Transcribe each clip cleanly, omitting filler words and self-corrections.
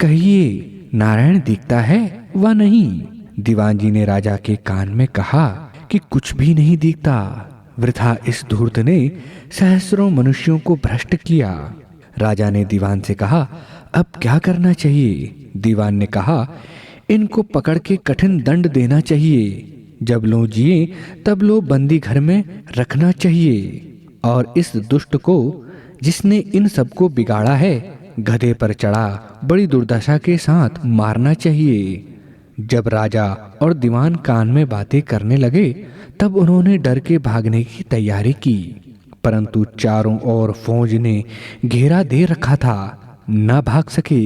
कहिए, नारायण दिखता है व नहीं? दीवान जी ने राजा के कान में कहा कि कुछ भी नहीं दिखता। वृथा इस धूर्त ने सहस्रों मनुष्यों को भ्रष्ट किया। राजा ने दीवान से कहा, अब क्या करना चाहिए? दीवान ने कहा, इनको पकड़ के कठिन दंड देना चाहिए। जब लो जिए तब लो बंदी घर में रखना चाहिए। और इस दुष्ट को, जिसने इन सबको बिगाड़ा है, गधे पर चढ़ा बड़ी दुर्दशा के साथ मारना चाहिए। जब राजा और दीवान कान में बातें करने लगे तब उन्होंने डर के भागने की तैयारी की, परंतु चारों ओर फौज ने घेरा दे रखा था, न भाग सके।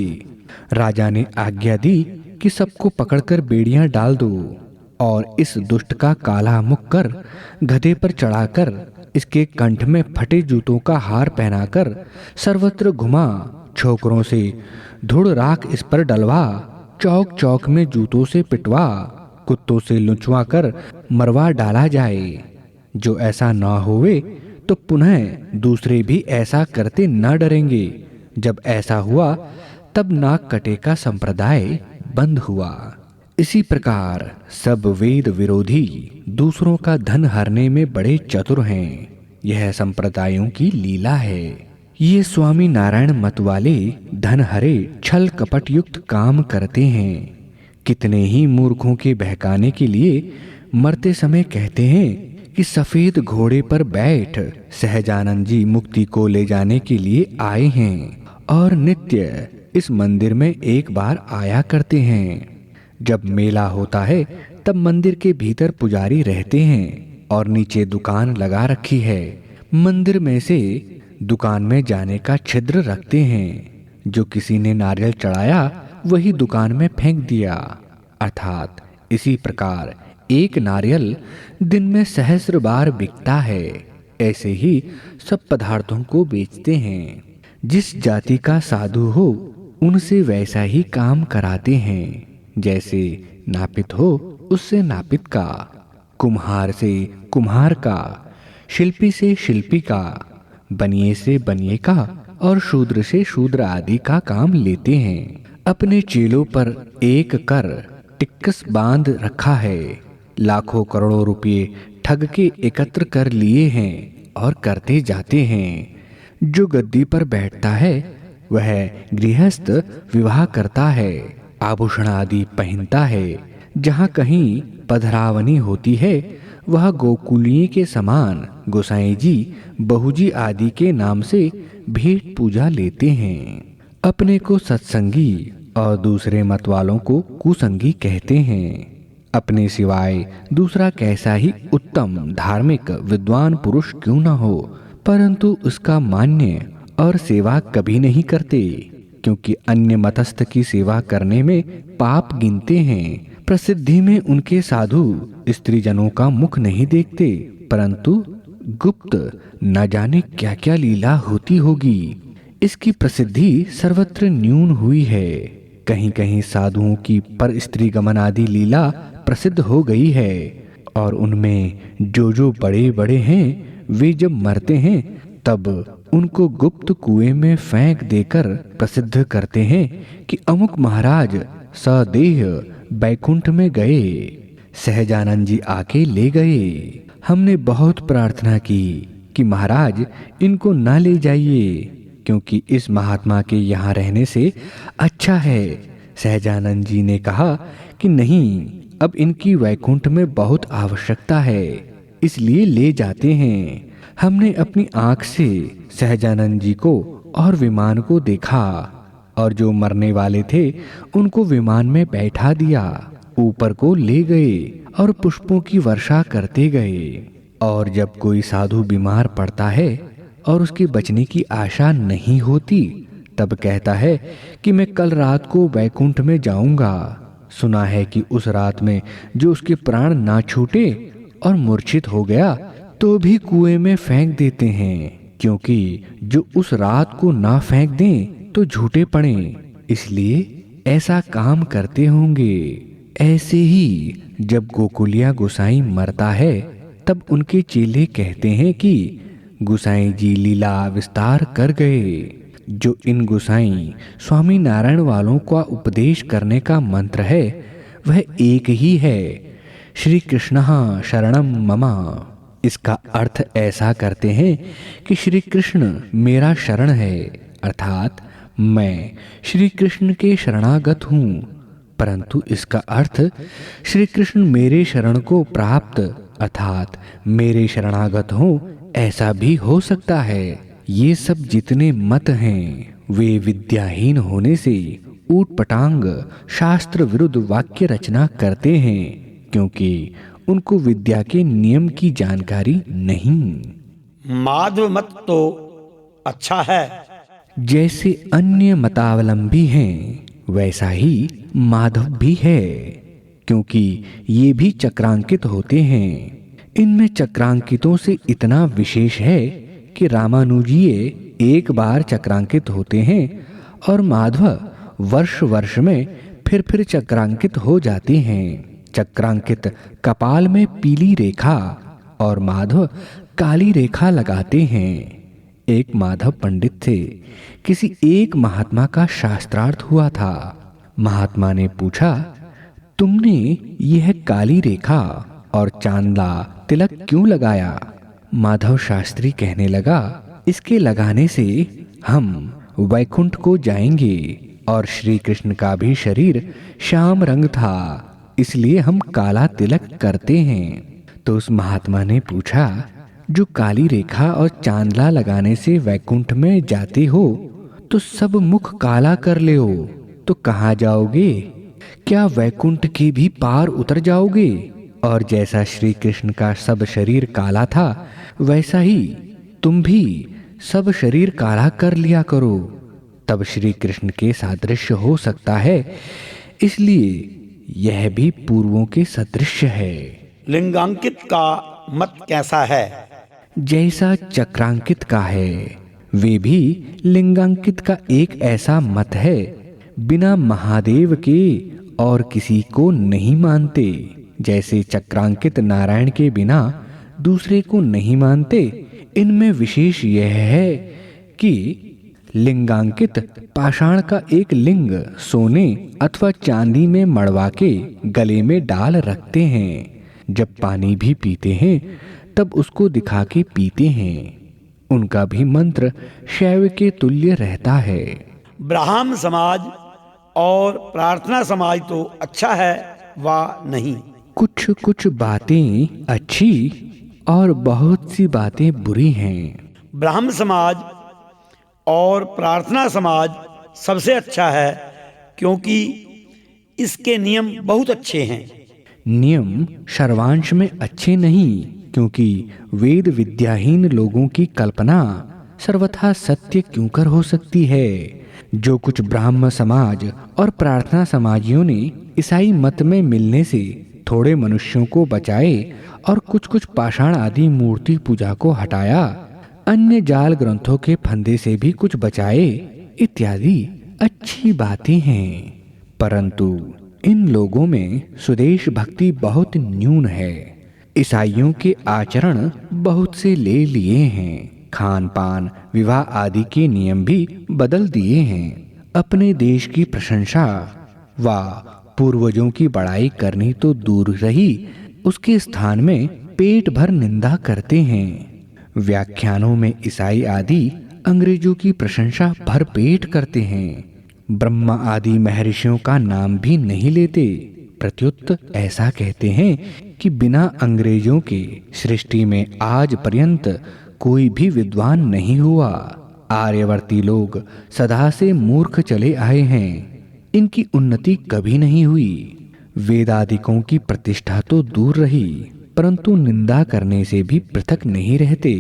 राजा ने आज्ञा दी कि सबको पकड़कर बेड़ियां डाल दो और इस दुष्ट का काला मुख कर गधे पर चढ़ाकर इसके कंठ में फटे जूतों का हार पहनाकर सर्वत्र घुमा, छोकरों से धूड़ राख इस पर डलवा, चौक चौक में जूतों से पिटवा, कुत्तों से लुचवा कर मरवा डाला जाए। जो ऐसा ना होवे तो पुनः दूसरे भी ऐसा करते न डरेंगे। जब ऐसा हुआ तब नाक कटे का संप्रदाय बंद हुआ। इसी प्रकार सब वेद विरोधी दूसरों का धन हरने में बड़े चतुर हैं। यह संप्रदायों की लीला है। ये स्वामी नारायण मत वाले धन हरे छल कपट युक्त काम करते हैं। कितने ही मूर्खों के बहकाने के लिए मरते समय कहते हैं कि सफेद घोड़े पर बैठ सहजानंद जी मुक्ति को ले जाने के लिए आए हैं और नित्य इस मंदिर में एक बार आया करते हैं। जब मेला होता है तब मंदिर के भीतर पुजारी रहते हैं और नीचे दुकान लगा रखी है। मंदिर में से दुकान में जाने का छिद्र रखते हैं। जो किसी ने नारियल चढ़ाया वही दुकान में फेंक दिया। अर्थात इसी प्रकार एक नारियल दिन में सहस्र बार बिकता है। ऐसे ही सब पदार्थों को बेचते हैं। जिस जाति का साधु हो उनसे वैसा ही काम कराते हैं। जैसे नापित हो उससे नापित का, कुम्हार से कुम्हार का, शिल्पी से शिल्पी का, बनिए से बनिए का और शूद्र से शूद्र आदि का काम लेते हैं। अपने चेलों पर एक कर टिक्कस बांध रखा है। लाखों करोड़ों रुपये ठग के एकत्र कर लिए हैं और करते जाते हैं। जो गद्दी पर बैठता है वह गृहस्थ विवाह करता है, आभूषण आदि पहनता है। जहाँ कहीं पधरावनी होती है वह गोकुलीय के समान गोसाई जी, बहुजी आदि के नाम से भेंट पूजा लेते हैं। अपने को सत्संगी और दूसरे मत वालों को कुसंगी कहते हैं। अपने सिवाय दूसरा कैसा ही उत्तम धार्मिक विद्वान पुरुष क्यों न हो, परंतु उसका मान्य और सेवा कभी नहीं करते, क्योंकि अन्य मतस्थ की सेवा करने में पाप गिनते हैं। प्रसिद्धि में उनके साधु स्त्री जनों का मुख नहीं देखते, परंतु गुप्त न जाने क्या क्या लीला होती होगी। इसकी प्रसिद्धि सर्वत्र न्यून हुई है। कहीं कहीं साधुओं की पर स्त्री गमन आदि लीला प्रसिद्ध हो गई है। और उनमें जो बड़े बड़े हैं वे जब मरते हैं तब उनको गुप्त कुएं में फेंक देकर प्रसिद्ध करते हैं कि अमुक महाराज सदेह बैकुंठ में गए, सहजानंद जी आके ले गए। हमने बहुत प्रार्थना की कि महाराज इनको ना ले जाइए, क्योंकि इस महात्मा के यहाँ रहने से अच्छा है। सहजानंद जी ने कहा कि नहीं, अब इनकी वैकुंठ में बहुत आवश्यकता है, इसलिए ले जाते हैं। हमने अपनी आंख से सहजानंद जी को और विमान को देखा और जो मरने वाले थे उनको विमान में बैठा दिया, ऊपर को ले गए और पुष्पों की वर्षा करते गए। और जब कोई साधु बीमार पड़ता है और उसके बचने की आशा नहीं होती तब कहता है कि मैं कल रात को वैकुंठ में जाऊंगा। सुना है कि उस रात में जो उसके प्राण ना छूटे और मूर्छित हो गया तो भी कुएं में फेंक देते हैं, क्योंकि जो उस रात को ना फेंक दें तो झूठे पड़े, इसलिए ऐसा काम करते होंगे। ऐसे ही जब गोकुलिया गोसाई मरता है तब उनके चेले कहते हैं कि गोसाई जी लीला विस्तार कर गए। जो इन गोसाई स्वामी नारायण वालों का उपदेश करने का मंत्र है वह एक ही है, श्री कृष्ण शरणम मम। इसका अर्थ ऐसा करते हैं कि श्री कृष्ण मेरा शरण है, अर्थात मैं श्री कृष्ण के शरणागत हूँ। परंतु इसका अर्थ श्री कृष्ण मेरे शरण को प्राप्त अर्थात मेरे शरणागत हो ऐसा भी हो सकता है। ये सब जितने मत हैं वे विद्याहीन होने से ऊटपटांग शास्त्र विरुद्ध वाक्य रचना करते हैं, क्योंकि उनको विद्या के नियम की जानकारी नहीं। माधव मत तो अच्छा है। जैसे अन्य मतावलंबी हैं वैसा ही माधव भी है, क्योंकि ये भी चक्रांकित होते हैं। इनमें चक्रांकितों से इतना विशेष है कि रामानुजीय एक बार चक्रांकित होते हैं और माधव वर्ष वर्ष में फिर चक्रांकित हो जाते हैं। चक्रांकित कपाल में पीली रेखा और माधव काली रेखा लगाते हैं। एक माधव पंडित थे। किसी एक महात्मा का शास्त्रार्थ हुआ था। महात्मा ने पूछा, तुमने यह काली रेखा और चांदला तिलक क्यों लगाया? माधव शास्त्री कहने लगा, इसके लगाने से हम वैकुंठ को जाएंगे और श्री कृष्ण का भी शरीर श्याम रंग था, इसलिए हम काला तिलक करते हैं। तो उस महात्मा ने पूछा, जो काली रेखा और चांदला लगाने से वैकुंठ में जाते हो तो सब मुख काला कर ले हो तो कहाँ जाओगे? क्या वैकुंठ के भी पार उतर जाओगे? और जैसा श्री कृष्ण का सब शरीर काला था वैसा ही तुम भी सब शरीर काला कर लिया करो, तब श्री कृष्ण के सादृश्य हो सकता है। इसलिए यह भी पूर्वों के सदृश्य है। लिंगांकित का मत कैसा है? जैसा चक्रांकित का है वे भी लिंगांकित का एक ऐसा मत है, बिना महादेव के और किसी को नहीं मानते। जैसे चक्रांकित नारायण के बिना दूसरे को नहीं मानते, इनमें विशेष यह है कि लिंगांकित पाषाण का एक लिंग सोने अथवा चांदी में मड़वा के गले में डाल रखते हैं। जब पानी भी पीते हैं तब उसको दिखा के पीते हैं। उनका भी मंत्र शैव के तुल्य रहता है। ब्राह्मण समाज और प्रार्थना समाज तो अच्छा है वा नहीं? कुछ कुछ बातें अच्छी और बहुत सी बातें बुरी हैं। ब्राह्मण समाज और प्रार्थना समाज सबसे अच्छा है, क्योंकि इसके नियम बहुत अच्छे हैं। नियम सर्वांश में अच्छे नहीं, क्योंकि वेद विद्याहीन लोगों की कल्पना सर्वथा सत्य क्यों कर हो सकती है। जो कुछ ब्राह्मण समाज और प्रार्थना समाजियों ने ईसाई मत में मिलने से थोड़े मनुष्यों को बचाए और कुछ कुछ पाषाण आदि मूर्ति पूजा को हटाया, अन्य जाल ग्रंथों के फंदे से भी कुछ बचाए, इत्यादि अच्छी बातें हैं। परंतु इन लोगों में स्वदेश भक्ति बहुत न्यून है। ईसाइयों के आचरण बहुत से ले लिए हैं। खान पान विवाह आदि के नियम भी बदल दिए हैं। अपने देश की प्रशंसा व पूर्वजों की बड़ाई करनी तो दूर रही, उसके स्थान में पेट भर निंदा करते हैं। व्याख्यानों में ईसाई आदि अंग्रेजों की प्रशंसा भरपेट करते हैं। ब्रह्मा आदि महर्षियों का नाम भी नहीं लेते। प्रत्युत ऐसा कहते हैं कि बिना अंग्रेजों के सृष्टि में आज पर्यंत कोई भी विद्वान नहीं हुआ। आर्यवर्ती लोग सदा से मूर्ख चले आए हैं, इनकी उन्नति कभी नहीं हुई। वेदादिकों की प्रतिष्ठा तो दूर रही, परंतु निंदा करने से भी पृथक नहीं रहते।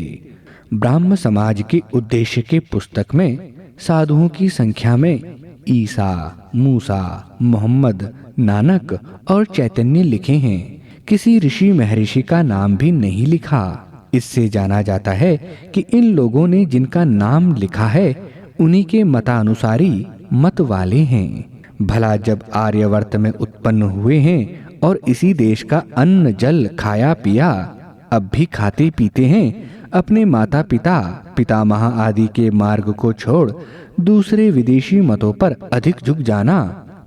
ब्राह्म समाज के उद्देश्य के पुस्तक में साधुओं की संख्या में ईसा, मूसा, मोहम्मद, नानक और चैतन्य लिखे हैं। किसी ऋषि महर्षि का नाम भी नहीं लिखा। इससे जाना जाता है कि इन लोगों ने जिनका नाम लिखा है उन्हीं के मतानुसारी मत वाले हैं। भला जब आर्यवर्त में उत्पन्न हुए हैं और इसी देश का अन्न जल खाया पिया, अब भी खाते पीते हैं, अपने माता पिता पितामह आदि के मार्ग को छोड़ दूसरे विदेशी मतों पर अधिक झुक जाना,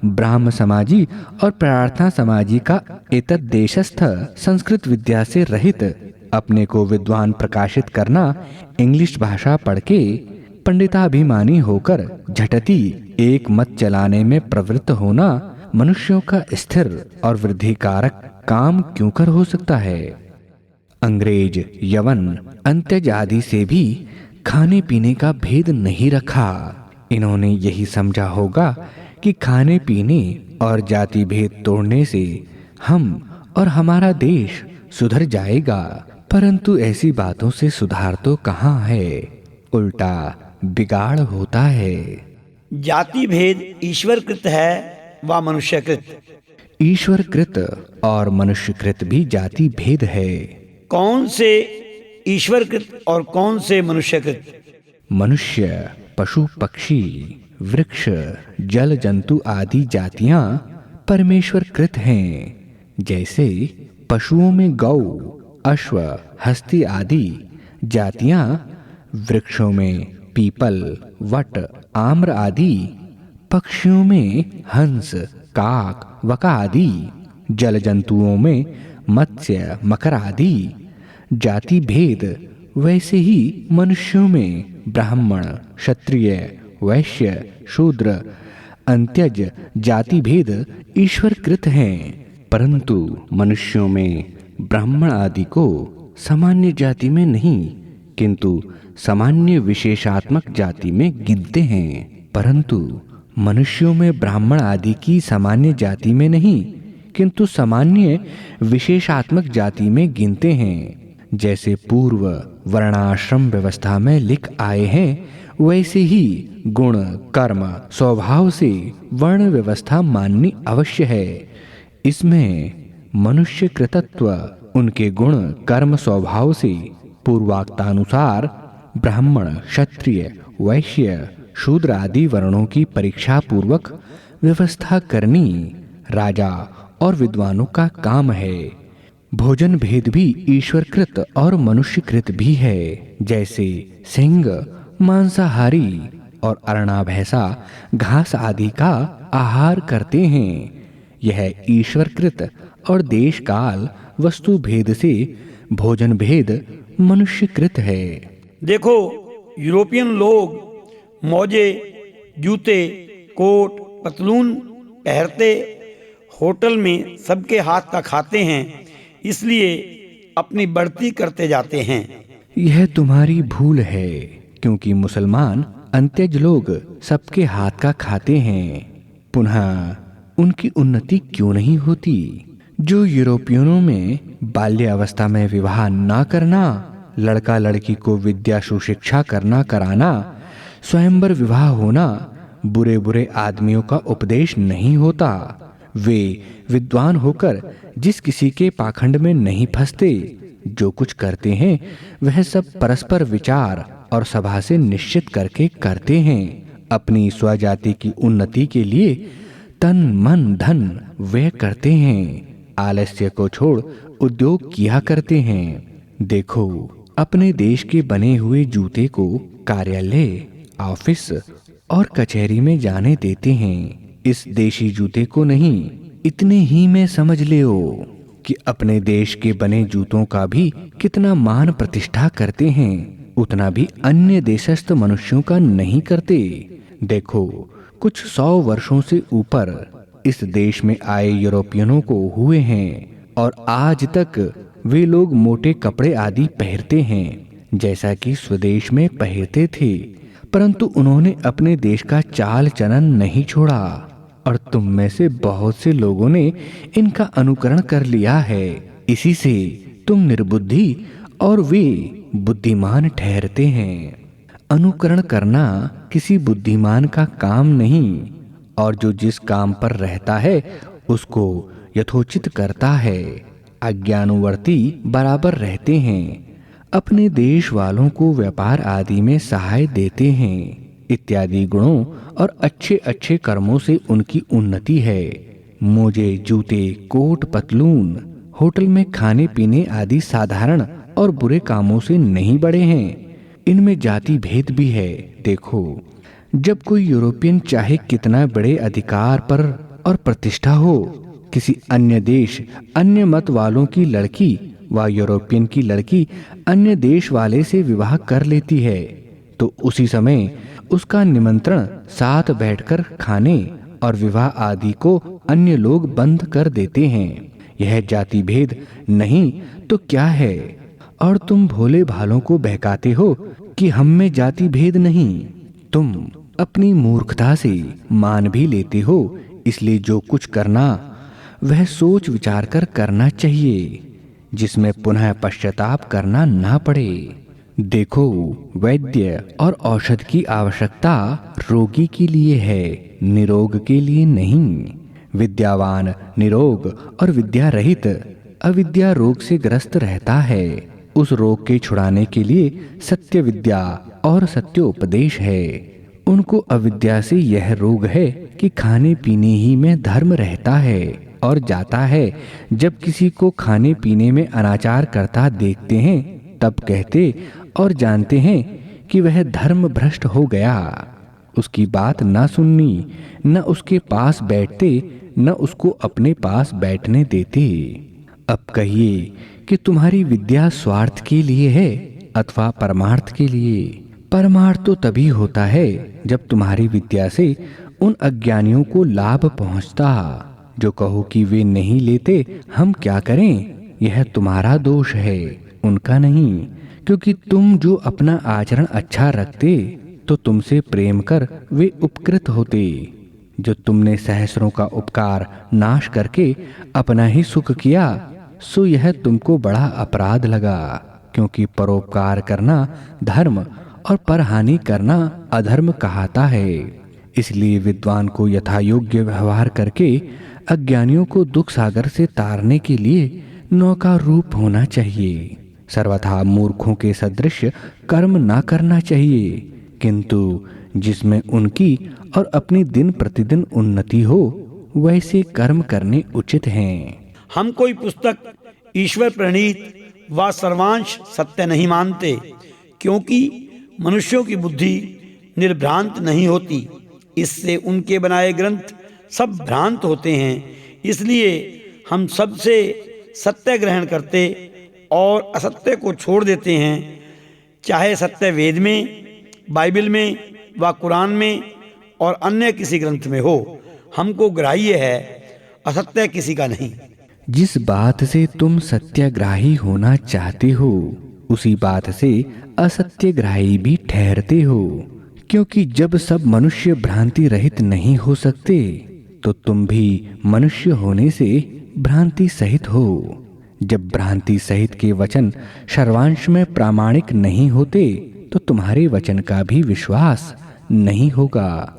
ब्राह्म समाजी और प्रार्थना समाजी का एतत् देशस्थ संस्कृत विद्या से रहित अपने को विद्वान प्रकाशित करना, इंग्लिश भाषा पढ़ के पंडिताभिमानी होकर झटती एक मत चलाने में प्रवृत्त होना मनुष्यों का स्थिर और वृद्धिकारक काम क्यों कर हो सकता है। अंग्रेज, यवन, अंत्यज आदि से भी खाने पीने का भेद नहीं रखा। इन्होंने यही समझा होगा कि खाने पीने और जाति भेद तोड़ने से हम और हमारा देश सुधर जाएगा, परंतु ऐसी बातों से सुधार तो कहाँ है, उल्टा बिगाड़ होता है। जाति भेद ईश्वरकृत है व मनुष्यकृत। ईश्वरकृत और मनुष्यकृत भी जाति भेद है। कौन से ईश्वरकृत और कौन से मनुष्यकृत? मनुष्य, पशु पक्षी, वृक्ष, जल जंतु आदि जातियां परमेश्वर कृत हैं। जैसे पशुओं में गौ, अश्व, हस्ती आदि जातियां, वृक्षों में पीपल, वट, आम्र आदि, पक्षियों में हंस, काक, वका आदि, जल जंतुओं में मत्स्य, मकर आदि जाति भेद, वैसे ही मनुष्यों में ब्राह्मण, क्षत्रिय, वैश्य, शूद्र, अंत्यज जाति भेद ईश्वर कृत हैं, परंतु मनुष्यों में ब्राह्मण आदि को सामान्य जाति में नहीं किंतु सामान्य विशेषात्मक जाति में गिनते हैं। परंतु मनुष्यों में ब्राह्मण आदि की सामान्य जाति में नहीं किंतु सामान्य विशेषात्मक जाति में गिनते हैं। जैसे पूर्व वर्णाश्रम व्यवस्था में लिख आए हैं, वैसे ही गुण, कर्म, स्वभाव से वर्ण व्यवस्था माननी अवश्य है। इसमें मनुष्य कृतत्व उनके गुण, कर्म, स्वभाव से पूर्वाक्तानुसार ब्राह्मण, क्षत्रिय, वैश्य, शूद्र आदि वर्णों की परीक्षा पूर्वक व्यवस्था करनी राजा और विद्वानों का काम है। भोजन भेद भी ईश्वरकृत और मनुष्यकृत भी है। जैसे सिंह मांसाहारी और अरना भैंसा घास आदि का आहार करते हैं, यह ईश्वरकृत और देश काल वस्तु भेद से भोजन भेद मनुष्यकृत है। देखो, यूरोपियन लोग मोजे, जूते, कोट, पतलून पहनते, होटल में सबके हाथ का खाते हैं, इसलिए अपनी बढ़ती करते जाते हैं। यह तुम्हारी भूल है, क्योंकि मुसलमान अंत्यज लोग सबके हाथ का खाते हैं, पुनः उनकी उन्नति क्यों नहीं होती? जो यूरोपियनों में बाल्यावस्था में विवाह ना करना, लड़का लड़की को विद्या सुशिक्षा करना कराना, स्वयंवर विवाह होना, बुरे बुरे आदमियों का उपदेश नहीं होता, वे विद्वान होकर जिस किसी के पाखंड में नहीं फंसते, जो कुछ करते हैं वह सब परस्पर विचार और सभा से निश्चित करके करते हैं। अपनी स्वजाति की उन्नति के लिए तन मन धन व्यय करते हैं, आलस्य को छोड़ उद्योग किया करते हैं। देखो, अपने देश के बने हुए जूते को कार्यालय, ऑफिस और कचहरी में जाने देते हैं, इस देशी जूते को नहीं। इतने ही में समझ लो कि अपने देश के बने जूतों का भी कितना मान प्रतिष्ठा करते हैं, उतना भी अन्य देशस्थ मनुष्यों का नहीं करते। देखो, कुछ 100 वर्षों से ऊपर इस देश में आए यूरोपियनों को हुए हैं और आज तक वे लोग मोटे कपड़े आदि पहनते हैं, जैसा कि स्वदेश में पहनते थे, परंतु उन्होंने अपने देश का चाल चलन नहीं छोड़ा और तुम में से बहुत से लोगों ने इनका अनुकरण कर लिया है। इसी से तुम निर्बुद्धि और वे बुद्धिमान ठहरते हैं। अनुकरण करना किसी बुद्धिमान का काम नहीं, और जो जिस काम पर रहता है उसको यथोचित करता है। अज्ञानुवर्ती बराबर रहते हैं, अपने देश वालों को व्यापार आदि में सहाय देते हैं, इत्यादि गुणों और अच्छे अच्छे कर्मों से उनकी उन्नति है। मोजे, जूते, कोट, पतलून, होटल में खाने पीने आदि साधारण और बुरे कामों से नहीं बढ़े हैं। इनमें जाति भेद भी है। देखो, जब कोई यूरोपियन चाहे कितना बड़े अधिकार पर और प्रतिष्ठा हो, किसी अन्य देश अन्य मत वालों की लड़की व यूरोपियन की लड़की अन्य देश वाले से विवाह कर लेती है, तो उसी समय उसका निमंत्रण साथ बैठकर खाने और विवाह आदि को अन्य लोग बंद कर देते हैं। यह जाति भेद नहीं तो क्या है? और तुम भोले भालों को बहकाते हो कि हम में जाति भेद नहीं। तुम अपनी मूर्खता से मान भी लेते हो, इसलिए जो कुछ करना वह सोच विचार कर करना चाहिए, जिसमें पुनः पश्चाताप करना ना पड़े। देखो, वैद्य और औषध की आवश्यकता रोगी के लिए है, निरोग के लिए नहीं। विद्यावान निरोग और विद्या रहित अविद्या रोग से ग्रस्त रहता है। उस रोग के छुड़ाने के लिए सत्य विद्या और सत्य उपदेश है। उनको अविद्या से यह रोग है कि खाने पीने ही में धर्म रहता है और जाता है। जब किसी को खाने पीने में अनाचार करता देखते हैं, तब कहते और जानते हैं कि वह धर्म भ्रष्ट हो गया। उसकी बात न सुननी, न उसके पास बैठते, न उसको अपने पास बैठने देते। अब कहिए कि तुम्हारी विद्या स्वार्थ के लिए है अथवा परमार्थ के लिए? परमार्थ तो तभी होता है जब तुम्हारी विद्या से उन अज्ञानियों को लाभ पहुंचता। जो कहो कि वे नहीं लेते, हम क्या करें? यह तुम्हारा दोष है, उनका नहीं। क्योंकि तुम जो अपना आचरण अच्छा रखते तो तुमसे प्रेम कर वे उपकृत होते। जो तुमने सहस्रों का उपकार नाश करके अपना ही सुख किया, सो यह तुमको बड़ा अपराध लगा। क्योंकि परोपकार करना धर्म और परहानि करना अधर्म कहाता है। इसलिए विद्वान को यथा योग्य व्यवहार करके अज्ञानियों को दुख सागर से तारने के लिए नौका रूप होना चाहिए। सर्वथा मूर्खों के सदृश कर्म ना करना चाहिए, किंतु जिसमें उनकी और अपनी दिन प्रतिदिन उन्नति हो वैसे कर्म करने उचित हैं। हम कोई पुस्तक ईश्वर प्रणीत व सर्वांश सत्य नहीं मानते, क्योंकि मनुष्यों की बुद्धि निर्भ्रांत नहीं होती। इससे उनके बनाए ग्रंथ सब भ्रांत होते हैं। इसलिए हम सबसे सत्य ग्रहण करते और असत्य को छोड़ देते हैं। चाहे सत्य वेद में, बाइबल में व कुरान में और अन्य किसी ग्रंथ में हो, हमको ग्राह्य है, असत्य किसी का नहीं। जिस बात से तुम सत्याग्राही होना चाहते हो, उसी बात से असत्यग्राही भी ठहरते हो। क्योंकि जब सब मनुष्य भ्रांति रहित नहीं हो सकते, तो तुम भी मनुष्य होने से भ्रांति सहित हो। जब भ्रांति सहित के वचन सर्वांश में प्रामाणिक नहीं होते, तो तुम्हारे वचन का भी विश्वास नहीं होगा।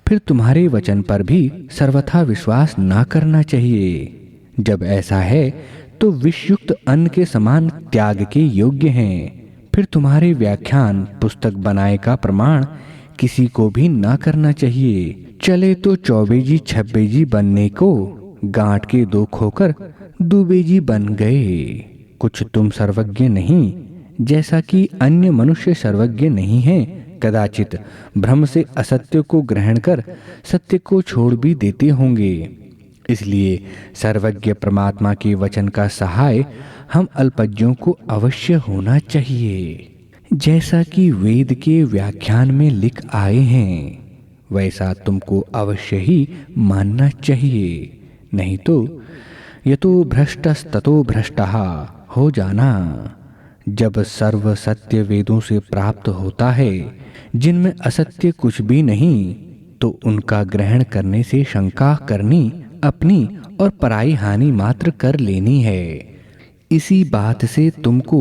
फिर तुम्हारे वचन पर भी सर्वथा विश्वास ना करना चाहिए। जब ऐसा है तो विषयुक्त अन्न के समान त्याग के योग्य हैं। फिर तुम्हारे व्याख्यान पुस्तक बनाए का प्रमाण किसी को भी ना करना चाहिए। चले तो चौबेजी छब्बेजी बनने को गांठ के दो खोकर दुबेजी बन गए। कुछ तुम सर्वज्ञ नहीं, जैसा कि अन्य मनुष्य सर्वज्ञ नहीं हैं। कदाचित भ्रम से असत्य को ग्रहण कर सत्य को छोड़ भी देते होंगे। इसलिए सर्वज्ञ परमात्मा के वचन का सहाय हम अल्पज्ञों को अवश्य होना चाहिए। जैसा कि वेद के व्याख्यान में लिख आए हैं, वैसा तुमको अवश्य ही मानना चाहिए। नहीं तो यतो भ्रष्टस्ततो भ्रष्टः हो जाना। जब सर्व सत्य वेदों से प्राप्त होता है, जिनमें असत्य कुछ भी नहीं, तो उनका ग्रहण करने से शंका करनी अपनी और पराई हानि मात्र कर लेनी है। इसी बात से तुमको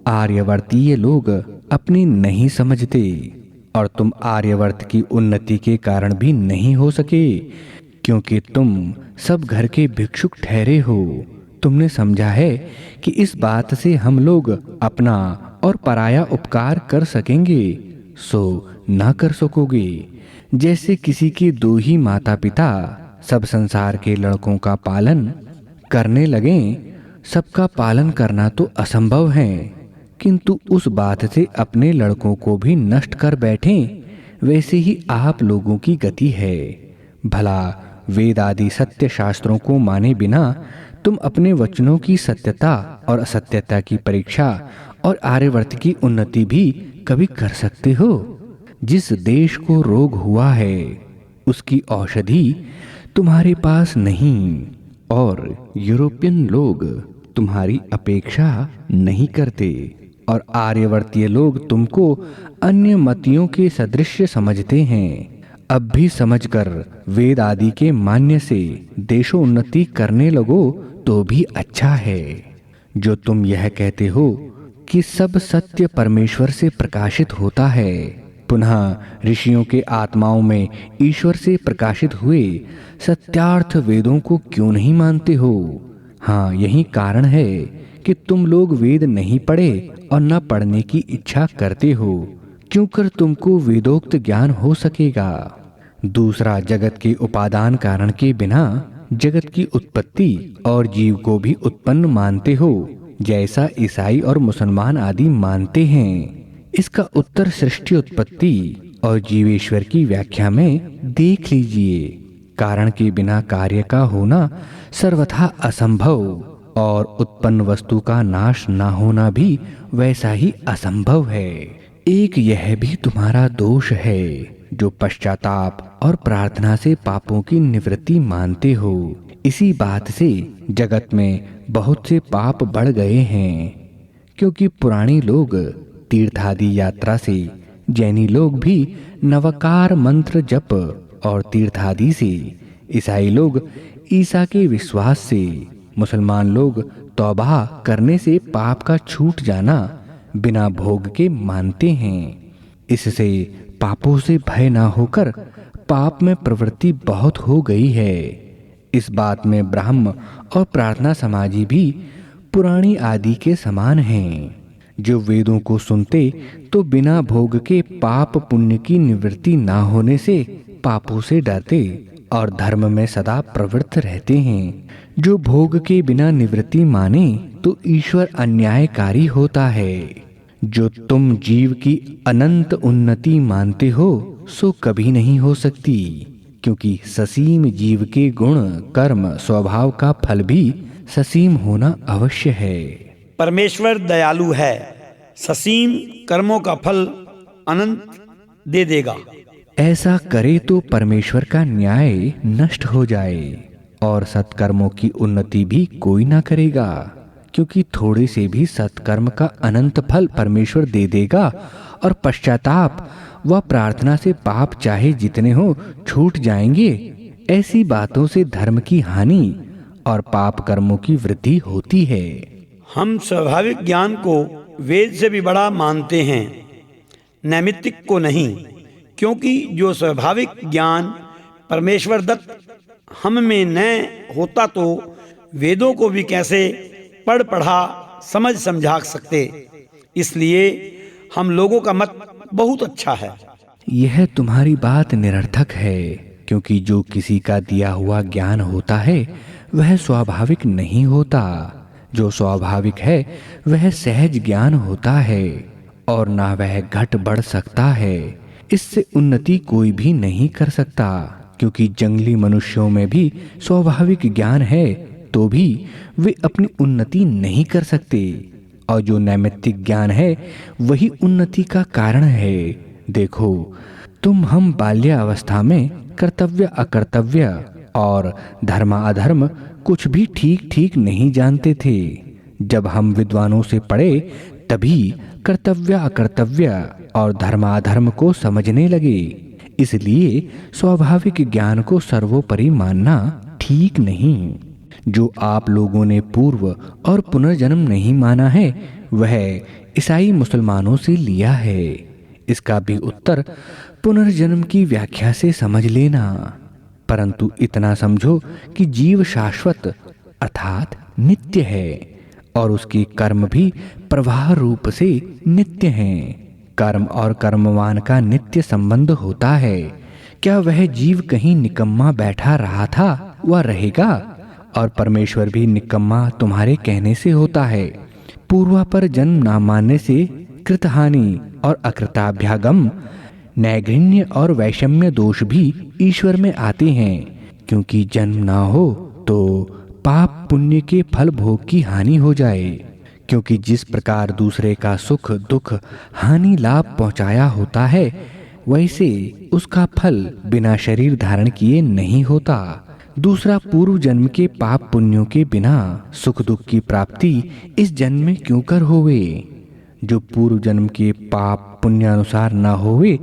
आर्यवर्तीय लोग अपनी नहीं समझते, और तुम आर्यवर्त की उन्नति के कारण भी नहीं हो सके, क्योंकि तुम सब घर के भिक्षुक ठहरे हो। तुमने समझा है कि इस बात से हम लोग अपना और पराया उपकार कर सकेंगे, सो ना कर सकोगे। जैसे किसी के दो ही माता पिता सब संसार के लड़कों का पालन करने लगें, सबका पालन करना तो असंभव है। किंतु उस बात से अपने लड़कों को भी नष्ट कर बैठें, वैसे ही आप लोगों की गति है। भला वेद आदि सत्य शास्त्रों को माने बिना तुम अपने वचनों की सत्यता और असत्यता की परीक्षा और आर्यवर्त की उन्नति भी कभी कर सकते हो? जिस देश को रोग हुआ है उसकी औषधि तुम्हारे पास नहीं, और यूरोपियन लोग तुम्हारी अपेक्षा नहीं करते, और आर्यवर्तीय लोग तुमको अन्य मतियों के सदृश समझते हैं। अब भी समझकर वेद आदि के मान्य से देशोन्नति करने लगो तो भी अच्छा है। जो तुम यह कहते हो कि सब सत्य परमेश्वर से प्रकाशित होता है, पुनः ऋषियों के आत्माओं में ईश्वर से प्रकाशित हुए सत्यार्थ वेदों को क्यों नहीं मानते हो? हाँ, यही कारण है कि तुम लोग वेद नहीं पढ़े और न पढ़ने की इच्छा करते हो, क्यों कर तुमको वेदोक्त ज्ञान हो सकेगा। दूसरा, जगत के उपादान कारण के बिना जगत की उत्पत्ति और जीव को भी उत्पन्न मानते हो, जैसा ईसाई और मुसलमान आदि मानते हैं। इसका उत्तर सृष्टि उत्पत्ति और जीवेश्वर की व्याख्या में देख लीजिए। कारण के बिना कार्य का होना सर्वथा असंभव, और उत्पन्न वस्तु का नाश न होना भी वैसा ही असंभव है। एक यह भी तुम्हारा दोष है जो पश्चाताप और प्रार्थना से पापों की निवृत्ति मानते हो। इसी बात से जगत में बहुत से पाप बढ़ गए हैं, क्योंकि पुराने लोग तीर्थादि यात्रा से, जैनी लोग भी नवकार मंत्र जप और तीर्थादि से, ईसाई लोग ईसा के विश्वास से, मुसलमान लोग तौबा करने से पाप का छूट जाना बिना भोग के मानते हैं। इससे पापों से भय ना होकर पाप में प्रवृत्ति बहुत हो गई है। इस बात में ब्राह्म और प्रार्थना समाजी भी पुराणी आदि के समान हैं, जो वेदों को सुनते तो बिना भोग के पाप पुण्य की निवृत्ति ना होने से पापों से डरते और धर्म में सदा प्रवृत्त रहते हैं। जो भोग के बिना निवृत्ति माने तो ईश्वर अन्यायकारी होता है। जो तुम जीव की अनंत उन्नति मानते हो सो कभी नहीं हो सकती, क्योंकि ससीम जीव के गुण कर्म स्वभाव का फल भी ससीम होना अवश्य है। परमेश्वर दयालु है, ससीम कर्मों का फल अनंत दे देगा। ऐसा करे तो परमेश्वर का न्याय नष्ट हो जाए और सत्कर्मों की उन्नति भी कोई ना करेगा, क्योंकि थोड़े से भी सत्कर्म का अनंत फल परमेश्वर दे देगा, और पश्चाताप व प्रार्थना से पाप चाहे जितने हो छूट जाएंगे। ऐसी बातों से धर्म की हानि और पाप कर्मों की वृद्धि होती है। हम स्वाभाविक ज्ञान को वेद से भी बड़ा मानते हैं, नैमित्तिक को नहीं, क्योंकि जो स्वाभाविक ज्ञान परमेश्वर दत्त हम में न होता तो वेदों को भी कैसे पढ़ पढ़ा समझ समझा सकते। इसलिए हम लोगों का मत बहुत अच्छा है। यह तुम्हारी बात निरर्थक है, क्योंकि जो किसी का दिया हुआ ज्ञान होता है वह स्वाभाविक नहीं होता। जो स्वाभाविक है वह सहज ज्ञान होता है, और ना वह घट बढ़ सकता है। इससे उन्नति कोई भी नहीं कर सकता, क्योंकि जंगली मनुष्यों में भी स्वाभाविक ज्ञान है तो भी वे अपनी उन्नति नहीं कर सकते, और जो नैमित्तिक ज्ञान है वही उन्नति का कारण है। देखो, तुम हम बाल्यावस्था में कर्तव्य अकर्तव्य और धर्म अधर्म कुछ भी ठीक ठीक नहीं जानते थे। जब हम विद्वानों से पढ़े तभी कर्तव्य अकर्तव्य और धर्माधर्म को समझने लगे। इसलिए स्वाभाविक ज्ञान को सर्वोपरि मानना ठीक नहीं। जो आप लोगों ने पूर्व और पुनर्जन्म नहीं माना है वह ईसाई मुसलमानों से लिया है। इसका भी उत्तर पुनर्जन्म की व्याख्या से समझ लेना। परंतु इतना समझो कि जीव शाश्वत अर्थात नित्य है, और उसके कर्म भी प्रवाह रूप से नित्य हैं। कर्म और कर्मवान का नित्य संबंध होता है। क्या वह जीव कहीं निकम्मा बैठा रहा था व रहेगा? और परमेश्वर भी निकम्मा तुम्हारे कहने से होता है। पूर्वापर जन्म ना मानने से कृतहानि और अकृताभ्यागम, नैगण्य और वैषम्य दोष भी ईश्वर में आते हैं, क्योंकि जन्म ना हो तो पाप पुण्य के फल भोग की हानि हो जाए। क्योंकि जिस प्रकार दूसरे का सुख दुख हानि लाभ पहुंचाया होता है, वैसे उसका फल बिना शरीर धारण किए नहीं होता। दूसरा, पूर्व जन्म के पाप पुण्यों के बिना सुख दुख की प्राप्ति इस जन्म में क्यों कर होवे। जो पूर्व जन्म के पाप पुण्यानुसार न होवे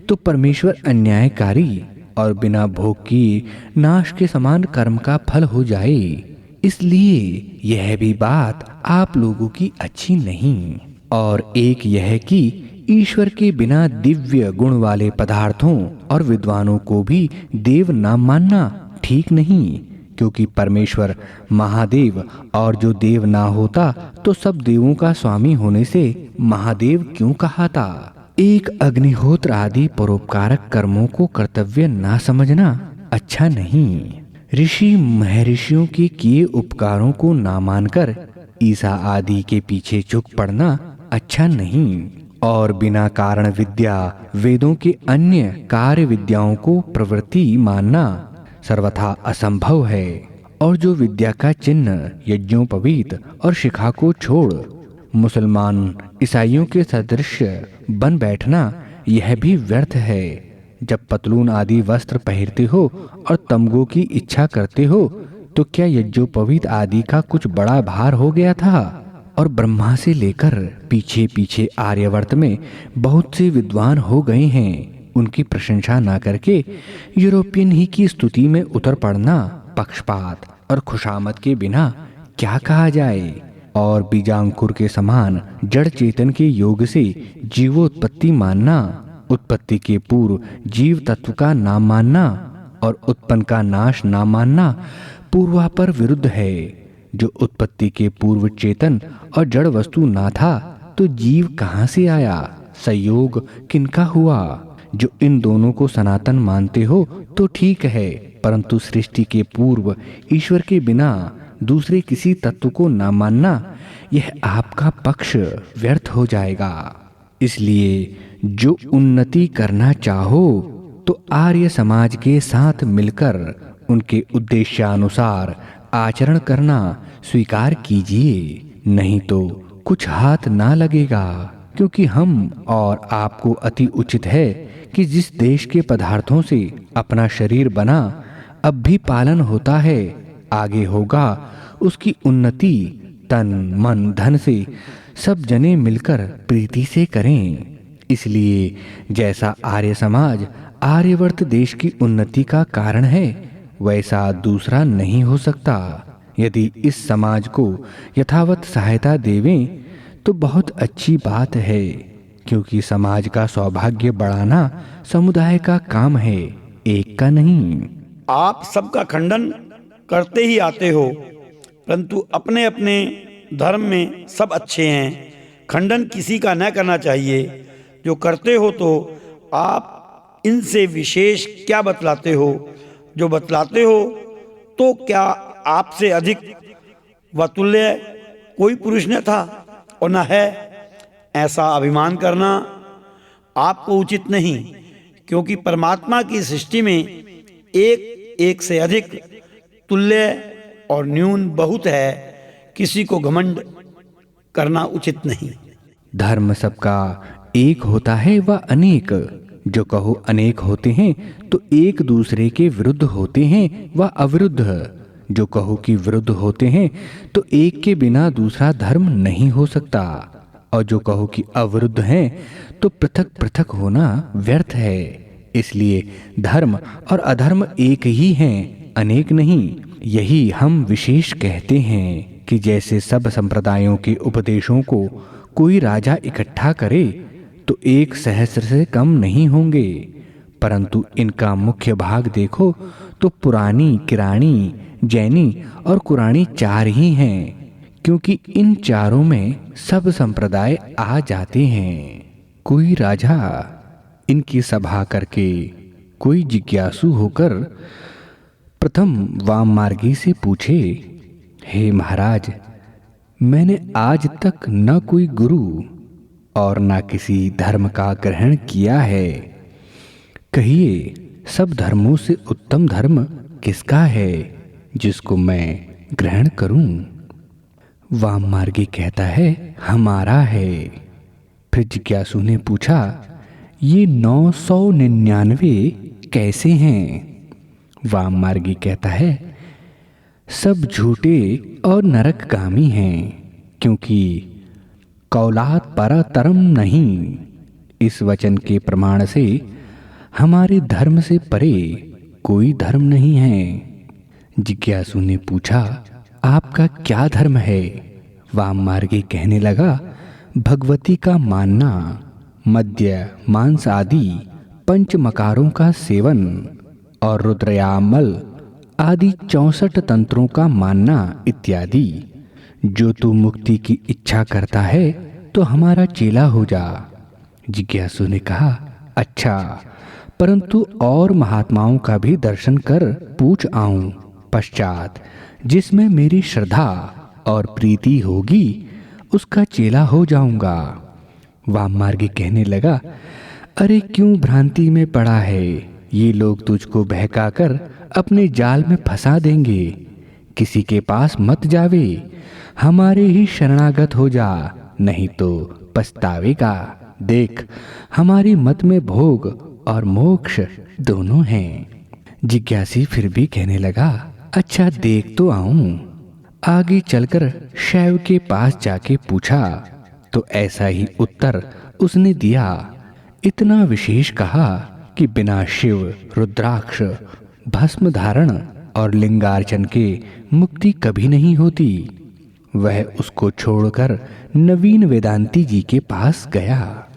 तो परमेश्वर अन्यायकारी और बिना भोग किए नाश के समान कर्म का फल हो जाए। इसलिए यह भी बात आप लोगों की अच्छी नहीं। और एक यह कि ईश्वर के बिना दिव्य गुण वाले पदार्थों और विद्वानों को भी देव ना मानना ठीक नहीं, क्योंकि परमेश्वर महादेव और जो देव ना होता तो सब देवों का स्वामी होने से महादेव क्यों कहाता। एक अग्निहोत्र आदि परोपकारक कर्मों को कर्तव्य ना समझना अच्छा नहीं। ऋषि महर्षियों के किए उपकारों को ना मानकर ईसा आदि के पीछे झुक पड़ना अच्छा नहीं। और बिना कारण विद्या वेदों के अन्य कार्य विद्याओं को प्रवृत्ति मानना सर्वथा असंभव है। और जो विद्या का चिन्ह यज्ञोपवीत और शिखा को छोड़ मुसलमान ईसाइयों के सदृश बन बैठना, यह भी व्यर्थ है। जब पतलून आदि वस्त्र पहनते हो और तमगों की इच्छा करते हो तो क्या यज्ञोपवीत आदि का कुछ बड़ा भार हो गया था। और ब्रह्मा से लेकर पीछे पीछे आर्यवर्त में बहुत से विद्वान हो गए हैं। उनकी प्रशंसा ना करके यूरोपियन ही की स्तुति में उतर पड़ना पक्षपात और खुशामद के बिना क्या कहा जाए। और बीजांकुर के समान जड़ चेतन के योग से जीवोत्पत्ति मानना, उत्पत्ति के पूर्व जीव तत्व का नाम मानना और उत्पन्न का नाश ना मानना पूर्वापर विरुद्ध है। जो उत्पत्ति के पूर्व चेतन और जड़ वस्तु ना था तो जीव कहाँ से आया, संयोग किनका हुआ। जो इन दोनों को सनातन मानते हो तो ठीक है, परंतु सृष्टि के पूर्व ईश्वर के बिना दूसरे किसी तत्व को ना मानना, यह आपका पक्ष व्यर्थ हो जाएगा। इसलिए जो उन्नति करना चाहो तो आर्य समाज के साथ मिलकर उनके उद्देश्यानुसार आचरण करना स्वीकार कीजिए, नहीं तो कुछ हाथ ना लगेगा। क्योंकि हम और आपको अति उचित है कि जिस देश के पदार्थों से अपना शरीर बना अब भी पालन होता है, आगे होगा उसकी उन्नति तन मन धन से सब जने मिलकर प्रीति से करें। इसलिए जैसा आर्य समाज आर्यवर्त देश की उन्नति का कारण है, वैसा दूसरा नहीं हो सकता। यदि इस समाज को यथावत सहायता देवें तो बहुत अच्छी बात है, क्योंकि समाज का सौभाग्य बढ़ाना समुदाय का काम है, एक का नहीं। आप सबका खंडन करते ही आते हो, परंतु अपने अपने धर्म में सब अच्छे हैं। खंडन किसी का न करना चाहिए। जो करते हो तो आप इनसे विशेष क्या बतलाते हो। जो बतलाते हो तो क्या आपसे अधिक वतुल्य कोई पुरुष न था और न है। ऐसा अभिमान करना आपको उचित नहीं, क्योंकि परमात्मा की सृष्टि में एक एक से अधिक तुल्य और न्यून बहुत है। किसी को घमंड करना उचित नहीं। धर्म सबका एक होता है व अनेक। जो कहो अनेक होते हैं तो एक दूसरे के विरुद्ध होते हैं व अविरुद्ध। जो कहो कि विरुद्ध होते हैं तो एक के बिना दूसरा धर्म नहीं हो सकता। और जो कहो कि अविरुद्ध हैं तो पृथक पृथक होना व्यर्थ है। इसलिए धर्म और अधर्म एक ही हैं, अनेक नहीं। यही हम विशेष कहते हैं कि जैसे सब संप्रदायों के उपदेशों को कोई राजा इकट्ठा करे तो 1 सहस्र से कम नहीं होंगे, परंतु इनका मुख्य भाग देखो तो पुरानी, किरानी, जैनी और कुरानी 4 ही हैं, क्योंकि इन चारों में सब संप्रदाय आ जाते हैं। कोई राजा इनकी सभा करके कोई जिज्ञासु होकर प्रथम वाम मार्गी से पूछे, हे महाराज, मैंने आज तक न कोई गुरु और न किसी धर्म का ग्रहण किया है। कहिए, सब धर्मों से उत्तम धर्म किसका है जिसको मैं ग्रहण करूं? वाममार्गी कहता है, हमारा है। फिर जिज्ञासु ने पूछा, ये 999 कैसे हैं? वाममार्गी कहता है, सब झूठे और नरकगामी हैं, क्योंकि कौलात परतरम नहीं, इस वचन के प्रमाण से हमारे धर्म से परे कोई धर्म नहीं है। जिज्ञासु ने पूछा, आपका क्या धर्म है? वाममार्गी कहने लगा, भगवती का मानना, मद्य मांस आदि पंच मकारों का सेवन और रुद्रयामल आदि 64 तंत्रों का मानना इत्यादि। जो तू मुक्ति की इच्छा करता है तो हमारा चेला हो जा। जिज्ञासु ने कहा, अच्छा, परंतु और महात्माओं का भी दर्शन कर पूछ आऊं, पश्चात जिसमें मेरी श्रद्धा और प्रीति होगी उसका चेला हो जाऊंगा। वाममार्गी कहने लगा, अरे क्यों भ्रांति में पड़ा है? ये लोग तुझको बहकाकर अपने जाल में फंसा देंगे। किसी के पास मत जावे, हमारे ही शरणागत हो जा, नहीं तो पछतावेगा। देख, हमारी मत में भोग और मोक्ष दोनों हैं। जिज्ञासी फिर भी कहने लगा, अच्छा देख तो आऊं। आगे चलकर शैव के पास जाके पूछा तो ऐसा ही उत्तर उसने दिया। इतना विशेष कहा कि बिना शिव, रुद्राक्ष, भस्म धारण और लिंगार्चन के मुक्ति कभी नहीं होती। वह उसको छोड़कर नवीन वेदांती जी के पास गया।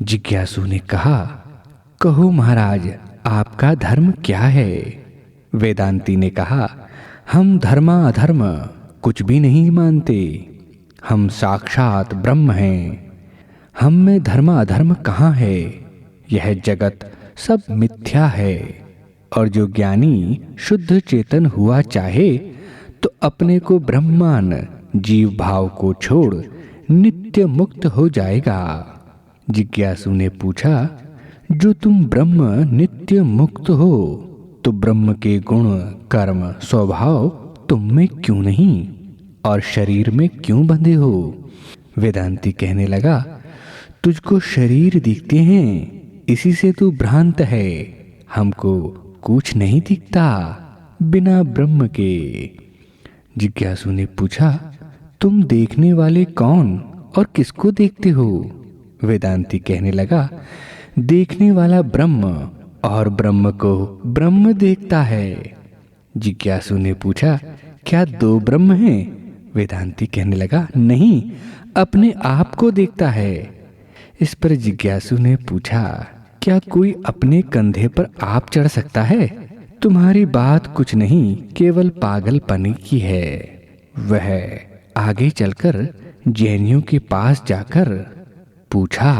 जिज्ञासु ने कहा, कहो महाराज, आपका धर्म क्या है? वेदांती ने कहा, हम धर्मा अधर्म कुछ भी नहीं मानते, हम साक्षात ब्रह्म हैं। हम में धर्म अधर्म कहाँ है? यह जगत सब मिथ्या है, और जो ज्ञानी शुद्ध चेतन हुआ चाहे तो अपने को ब्रह्म मान जीव भाव को छोड़ नित्य मुक्त हो जाएगा। जिज्ञासु ने पूछा, जो तुम ब्रह्म नित्य मुक्त हो तो ब्रह्म के गुण, कर्म, स्वभाव तुम में क्यों नहीं और शरीर में क्यों बंधे हो? वेदांती कहने लगा, तुझको शरीर दिखते हैं, इसी से तू भ्रांत है। हमको कुछ नहीं दिखता बिना ब्रह्म के। जिज्ञासु ने पूछा, तुम देखने वाले कौन और किसको देखते हो? वेदांती कहने लगा, देखने वाला ब्रह्म और ब्रह्म को ब्रह्म देखता है। जिज्ञासु ने पूछा, क्या दो ब्रह्म हैं? वेदांती कहने लगा, नहीं, अपने आप को देखता है। इस पर जिज्ञासु ने पूछा, क्या कोई अपने कंधे पर आप चढ़ सकता है? तुम्हारी बात कुछ नहीं, केवल पागलपन की है। वह आगे चलकर जैनियों के पास जाकर पूछा।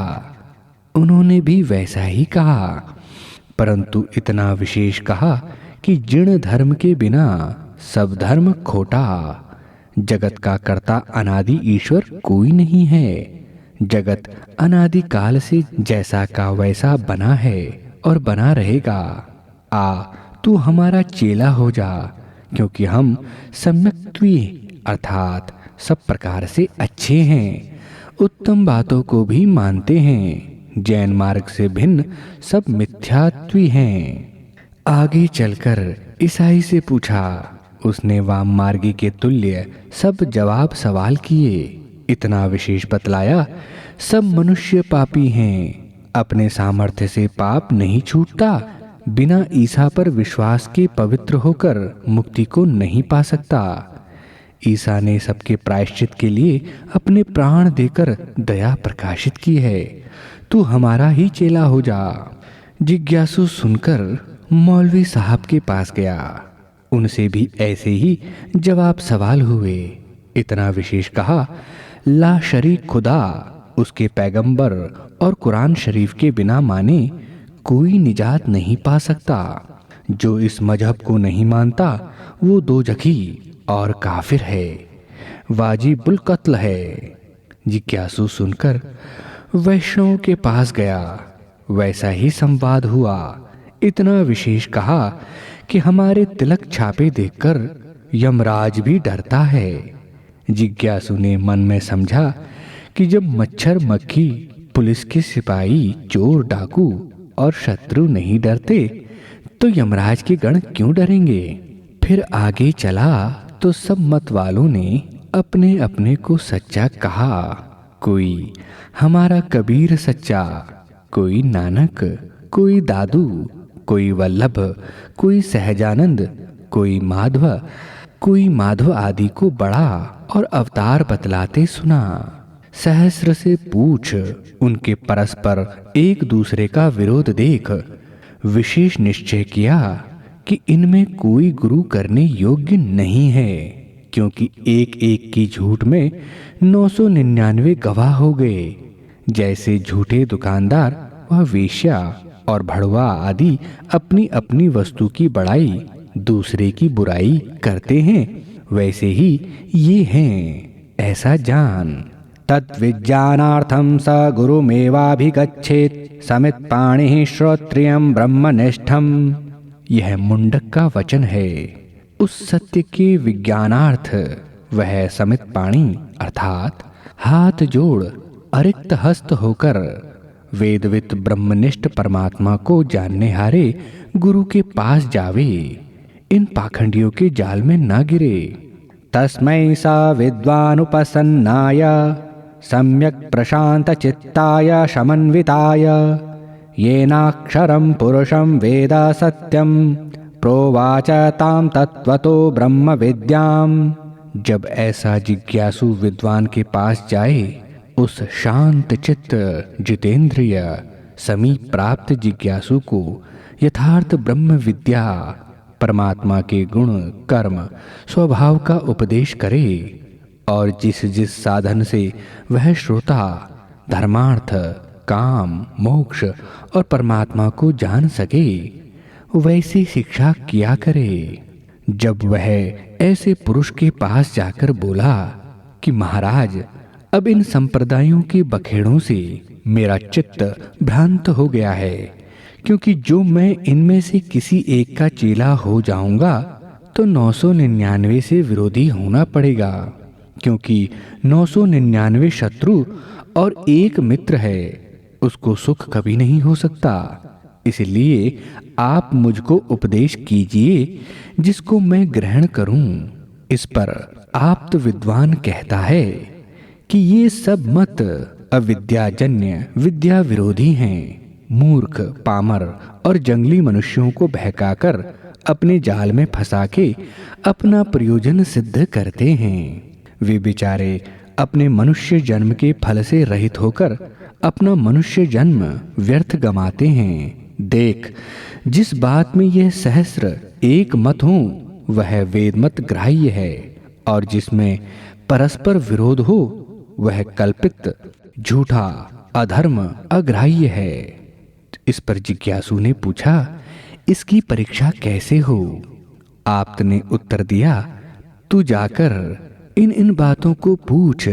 उन्होंने भी वैसा ही कहा, परंतु इतना विशेष कहा कि जीर्ण धर्म के बिना सब धर्म खोटा। जगत का कर्ता अनादि ईश्वर कोई नहीं है। जगत अनादि काल से जैसा का वैसा बना है और बना रहेगा। आ, तू हमारा चेला हो जा, क्योंकि हम सम्यक्त्वी अर्थात सब प्रकार से अच्छे हैं, उत्तम बातों को भी मानते हैं। जैन मार्ग से भिन्न सब मिथ्यात्वी हैं। आगे चलकर ईसाई से पूछा। उसने वाममार्गी के तुल्य सब जवाब सवाल किए। इतना विशेष बतलाया, सब मनुष्य पापी हैं, अपने सामर्थ्य से पाप नहीं छूटता। बिना ईसा पर विश्वास के पवित्र होकर मुक्ति को नहीं पा सकता। ईसा ने सबके प्रायश्चित के लिए अपने प्राण देकर दया प्रकाशित की है। तू हमारा ही चेला हो जा। जिज्ञासु सुनकर मौलवी साहब के पास गया। उनसे भी ऐसे ही जवाब सवाल हुए। इतना विशेष कहा, ला शरीक खुदा, उसके पैगंबर और कुरान शरीफ के बिना माने कोई निजात नहीं पा सकता। जो इस मजहब को नहीं मानता वो दोजखी और काफिर है। वाजिबुल कत्ल है। जिज्ञासु सुनकर वैष्णव के पास गया। वैसा ही संवाद हुआ। इतना विशेष कहा कि हमारे तिलक छापे देखकर यमराज भी डरता है। जिज्ञासु ने मन में समझा कि जब मच्छर मक्खी, पुलिस के सिपाही, चोर डाकू और शत्रु नहीं डरते तो यमराज के गण क्यों डरेंगे। फिर आगे चला तो सब मत वालों ने अपने अपने को सच्चा कहा। कोई हमारा कबीर सच्चा, कोई नानक, कोई दादू, कोई वल्लभ, कोई सहजानंद, कोई माधव आदि को बड़ा और अवतार बतलाते सुना। सहस्र से पूछ उनके परस्पर एक दूसरे का विरोध देख विशेष निश्चय किया कि इनमें कोई गुरु करने योग्य नहीं है, क्योंकि एक एक की झूठ में 999 गवाह हो गए। जैसे झूठे दुकानदार व वेश्या और भड़वा आदि अपनी अपनी वस्तु की बड़ाई, दूसरे की बुराई करते हैं, वैसे ही ये हैं, ऐसा जान। तद्विज्ञानार्थं स गुरुमेवाभिगच्छेत् समित पाणिः श्रोत्रियं ब्रह्मनिष्ठम्। यह मुंडक का वचन है। उस सत्य के विज्ञानार्थ वह समित पाणी अर्थात हाथ जोड़ अरिक्त हस्त होकर वेदवित ब्रह्मनिष्ठ परमात्मा को जानने हारे गुरु के पास जावे, इन पाखंडियों के जाल में न गिरे। तस्मै सा विद्वानुपसन्नाय सम्यक् प्रशांत चित्ताय समन्विताय येनाक्षरं पुरुषं वेद सत्यं प्रोवाच ताम तत्वतो ब्रह्म विद्याम। जब ऐसा जिज्ञासु विद्वान के पास जाए, उस शांत चित्त जितेंद्रिय समीप प्राप्त जिज्ञासु को यथार्थ ब्रह्म विद्या, परमात्मा के गुण, कर्म, स्वभाव का उपदेश करे और जिस जिस साधन से वह श्रोता धर्मार्थ, काम, मोक्ष और परमात्मा को जान सके, वैसी शिक्षा किया करे। जब वह ऐसे पुरुष के पास जाकर बोला कि महाराज, अब इन संप्रदायों के बखेड़ों से मेरा चित्त भ्रांत हो गया है, क्योंकि जो मैं इनमें से किसी एक का चेला हो जाऊंगा तो 999 से विरोधी होना पड़ेगा, क्योंकि 999 शत्रु और एक मित्र है, उसको सुख कभी नहीं हो सकता। इसलिए आप मुझको उपदेश कीजिए जिसको मैं ग्रहण करूं। इस पर आप्त विद्वान कहता है कि ये सब मत अविद्याजन्य विद्या विरोधी हैं। मूर्ख, पामर और जंगली मनुष्यों को बहकाकर अपने जाल में फंसा के अपना प्रयोजन सिद्ध करते हैं। वे बेचारे अपने मनुष्य जन्म के फल से रहित होकर अपना मनुष्य जन्म व्यर्थ गमाते हैं। देख, जिस बात में यह सहस्र एक मत हो वह वेद मत ग्राह्य है, और जिसमें परस्पर विरोध हो वह कल्पित, झूठा, अधर्म अग्राह्य है। इस पर जिज्ञासु ने पूछा, इसकी परीक्षा कैसे हो? आप्त ने उत्तर दिया, तू जाकर इन बातों को पूछ,